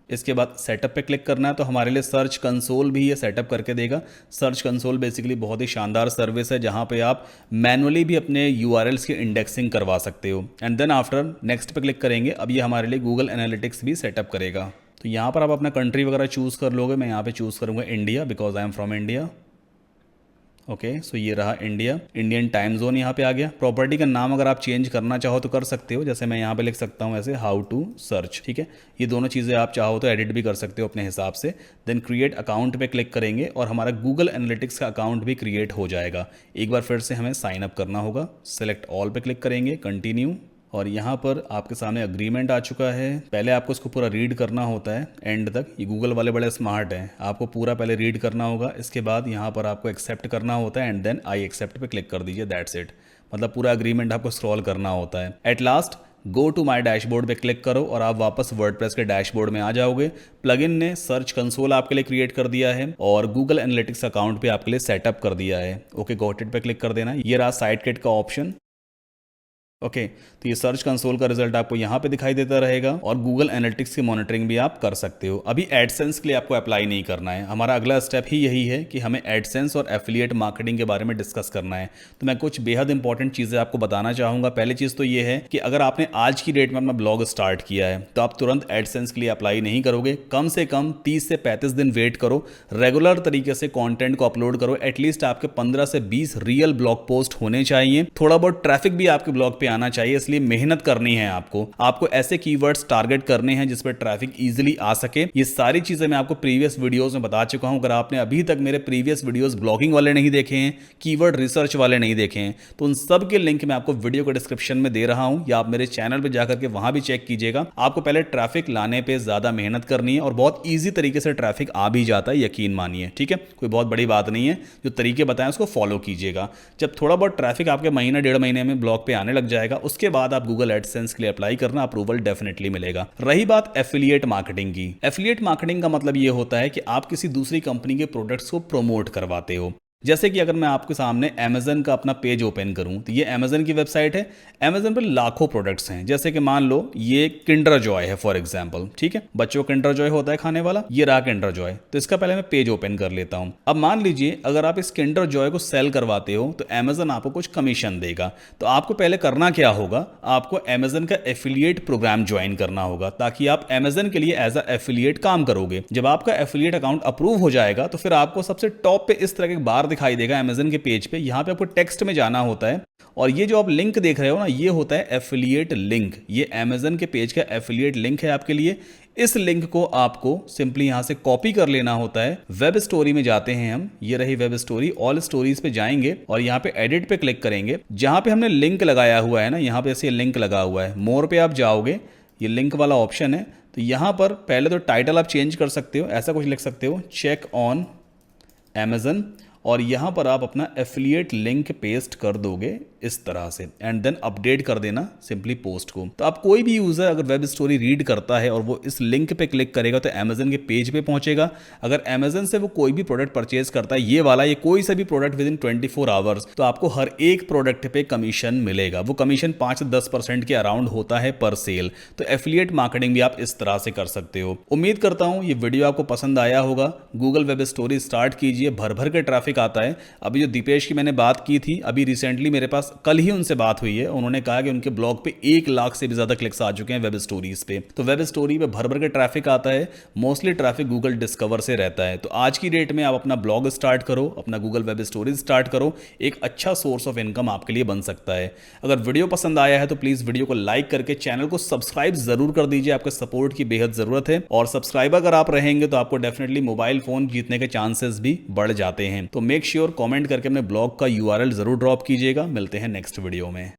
इसके बाद सेटअप पे क्लिक करना है, तो हमारे लिए सर्च कंसोल भी ये सेटअप करके देगा। सर्च कंसोल बेसिकली बहुत ही शानदार सर्विस है, जहाँ पे आप मैनुअली भी अपने URLs की इंडेक्सिंग करवा सकते हो। एंड देन आफ्टर नेक्स्ट पे क्लिक करेंगे। अब ये हमारे लिए गूगल एनालिटिक्स भी सेटअप करेगा। तो यहाँ पर आप अपना कंट्री वगैरह चूज़ कर लोगे। मैं यहाँ पे चूज़ करूँगा India, because I am from India. Okay, so ये रहा इंडिया, इंडियन टाइम जोन यहाँ पे आ गया। प्रॉपर्टी का नाम अगर आप चेंज करना चाहो तो कर सकते हो, जैसे मैं यहाँ पे लिख सकता हूँ ऐसे हाउ टू सर्च। ठीक है, ये दोनों चीज़ें आप चाहो तो एडिट भी कर सकते हो अपने हिसाब से। देन क्रिएट अकाउंट पे क्लिक करेंगे और हमारा गूगल एनालिटिक्स का अकाउंट भी क्रिएट हो जाएगा। एक बार फिर से हमें साइन अप करना होगा। सेलेक्ट ऑल पे क्लिक करेंगे, कंटिन्यू, और यहाँ पर आपके सामने अग्रीमेंट आ चुका है। पहले आपको इसको पूरा रीड करना होता है एंड तक। ये गूगल वाले बड़े स्मार्ट हैं, आपको पूरा पहले रीड करना होगा। इसके बाद यहाँ पर आपको एक्सेप्ट करना होता है एंड देन आई एक्सेप्ट पे क्लिक कर दीजिए, दैट्स इट। मतलब पूरा अग्रीमेंट आपको स्क्रॉल करना होता है। At last go to my dashboard पे क्लिक करो और आप वापस वर्डप्रेस के डैशबोर्ड में आ जाओगे। प्लगइन ने सर्च कंसोल आपके लिए क्रिएट कर दिया है और गूगल एनालिटिक्स अकाउंट भी आपके लिए सेटअप कर दिया है। ओके, गॉट इट पे क्लिक कर देना। ये रहा साइट किट का ऑप्शन। ओके, तो ये सर्च कंसोल का रिजल्ट आपको यहाँ पे दिखाई देता रहेगा और गूगल एनालिटिक्स की मॉनिटरिंग भी आप कर सकते हो। अभी एडसेंस के लिए आपको अप्लाई नहीं करना है, हमारा अगला स्टेप ही यही है कि हमें एडसेंस और एफिलिएट मार्केटिंग के बारे में डिस्कस करना है। तो मैं कुछ बेहद इंपॉर्टेंट चीज़ें आपको बताना चाहूँगा। पहली चीज़ तो ये है कि अगर आपने आज की डेट में अपना ब्लॉग स्टार्ट किया है तो आप तुरंत एडसेंस के लिए अप्लाई नहीं करोगे। कम से कम 30 से 35 दिन वेट करो, रेगुलर तरीके से कॉन्टेंट को अपलोड करो। एटलीस्ट आपके 15 से 20 रियल ब्लॉग पोस्ट होने चाहिए, थोड़ा बहुत ट्रैफिक भी आपके ब्लॉग पे आना चाहिए, इसलिए मेहनत करनी है आपको ऐसे कीवर्ड्स टारगेट करने हैं जिस पर ट्रैफिक इजीली आ सके। ये सारी चीजें मैं आपको प्रीवियस वीडियोस में बता चुका हूं। अगर आपने अभी तक मेरे प्रीवियस वीडियोस ब्लॉगिंग वाले नहीं देखे हैं, कीवर्ड रिसर्च वाले नहीं देखे हैं, तो उन सब के लिंक मैं आपको वीडियो के डिस्क्रिप्शन में दे रहा हूं, या आप मेरे चैनल पर जाकर के वहां भी चेक कीजिएगा। आपको पहले ट्रैफिक लाने पर ज्यादा मेहनत करनी है और बहुत ईजी तरीके से ट्रैफिक आ भी जाता है, यकीन मानिए। ठीक है, कोई बहुत बड़ी बात नहीं है, जो तरीके बताएं उसको फॉलो कीजिएगा। जब थोड़ा बहुत ट्रैफिक आपके महीना 1.5 महीने में ब्लॉग पे आने लग जाएगा, उसके बाद आप गूगल एडसेंस के लिए अप्लाई करना, अप्रूवल डेफिनेटली मिलेगा। रही बात एफिलिएट मार्केटिंग की, एफिलिएट मार्केटिंग का मतलब ये होता है कि आप किसी दूसरी कंपनी के प्रोडक्ट्स को प्रमोट करवाते हो। जैसे कि अगर मैं आपके सामने अमेजन का अपना पेज ओपन करूं, तो ये अमेजन की वेबसाइट है। अमेजन पर लाखों प्रोडक्ट्स हैं, जैसे कि मान लो ये किंडर जॉय है फॉर एग्जांपल। ठीक है, बच्चों किंडर जॉय होता है खाने वाला, ये रहा किंडर जॉय। तो इसका पहले मैं पेज ओपन कर लेता हूं। अब मान लीजिए अगर आप इस किंडर जॉय को सेल करवाते हो तो अमेजन आपको कुछ कमीशन देगा। तो आपको पहले करना क्या होगा, आपको अमेजन का एफिलिएट प्रोग्राम ज्वाइन करना होगा, ताकि आप अमेजन के लिए एज अ एफिलिएट काम करोगे। जब आपका एफिलिएट अकाउंट अप्रूव हो जाएगा तो फिर आपको सबसे टॉप पे इस तरह के बार दिखाई देगा अमेजन के पेज पे। यहां पे आपको टेक्स्ट में जाना होता है और ये जो आप लिंक देख रहे हो ना, ये होता है एफिलिएट लिंक। ये अमेजन के पेज का एफिलिएट लिंक है आपके लिए। इस लिंक को आपको सिंपली यहां से कॉपी कर लेना होता है। वेब स्टोरी में जाते हैं हम, ये रही वेब स्टोरी, ऑल स्टोरीज पे जाएंगे और यहां पे एडिट पे क्लिक करेंगे। जहां पे हमने लिंक लगाया हुआ है ना, यहां पे ऐसे लिंक लगा हुआ है, मोर पे आप जाओगे, ये लिंक वाला ऑप्शन है। तो यहां पर पहले तो टाइटल आप चेंज कर सकते हो, ऐसा कुछ लिख सकते हो, चेक ऑन अमेजन, और यहां पर आप अपना एफिलिएट लिंक पेस्ट कर दोगे इस तरह से, एंड देन अपडेट कर देना सिंपली पोस्ट को। तो आप कोई भी यूजर अगर वेब स्टोरी रीड करता है और वो इस लिंक पे क्लिक करेगा तो अमेजन के पेज पे पहुंचेगा। अगर अमेजन से वो कोई भी प्रोडक्ट परचेज करता है, ये वाला, ये कोई सा भी प्रोडक्ट विद इन 24 आवर्स, तो आपको हर एक प्रोडक्ट पे कमीशन मिलेगा। वो कमीशन 5 से 10% के अराउंड होता है पर सेल। तो एफिलिएट मार्केटिंग भी आप इस तरह से कर सकते हो। उम्मीद करता हूं ये वीडियो आपको पसंद आया होगा। गूगल वेब स्टोरी स्टार्ट कीजिए, भर भर के ट्रैफिक आता है। अभी जो दीपेश की मैंने बात की थी, अभी रिसेंटली मेरे पास कल ही उनसे बात हुई है, उन्होंने कहा कि उनके ब्लॉग पे 1 लाख से भी ज्यादा क्लिक्स आ चुके हैं वेब स्टोरीज पे। तो वेब स्टोरी पे भर भर के ट्रैफिक आता है, मोस्टली ट्रैफिक गूगल डिस्कवर से रहता है। तो आज की डेट में आप अपना ब्लॉग स्टार्ट करो, अपना गूगल वेब स्टोरीज स्टार्ट करो, एक अच्छा सोर्स ऑफ इनकम आपके लिए बन सकता है। अगर वीडियो पसंद आया है तो प्लीज वीडियो को लाइक करके चैनल को सब्सक्राइब जरूर कर दीजिए, आपके सपोर्ट की बेहद जरूरत है। और सब्सक्राइबर अगर आप रहेंगे तो आपको डेफिनेटली मोबाइल फोन जीतने के चांसेस भी बढ़ जाते हैं। तो मेक श्योर कमेंट करके अपने ब्लॉग का URL जरूर ड्रॉप कीजिएगा। मिलते हैं नेक्स्ट वीडियो में।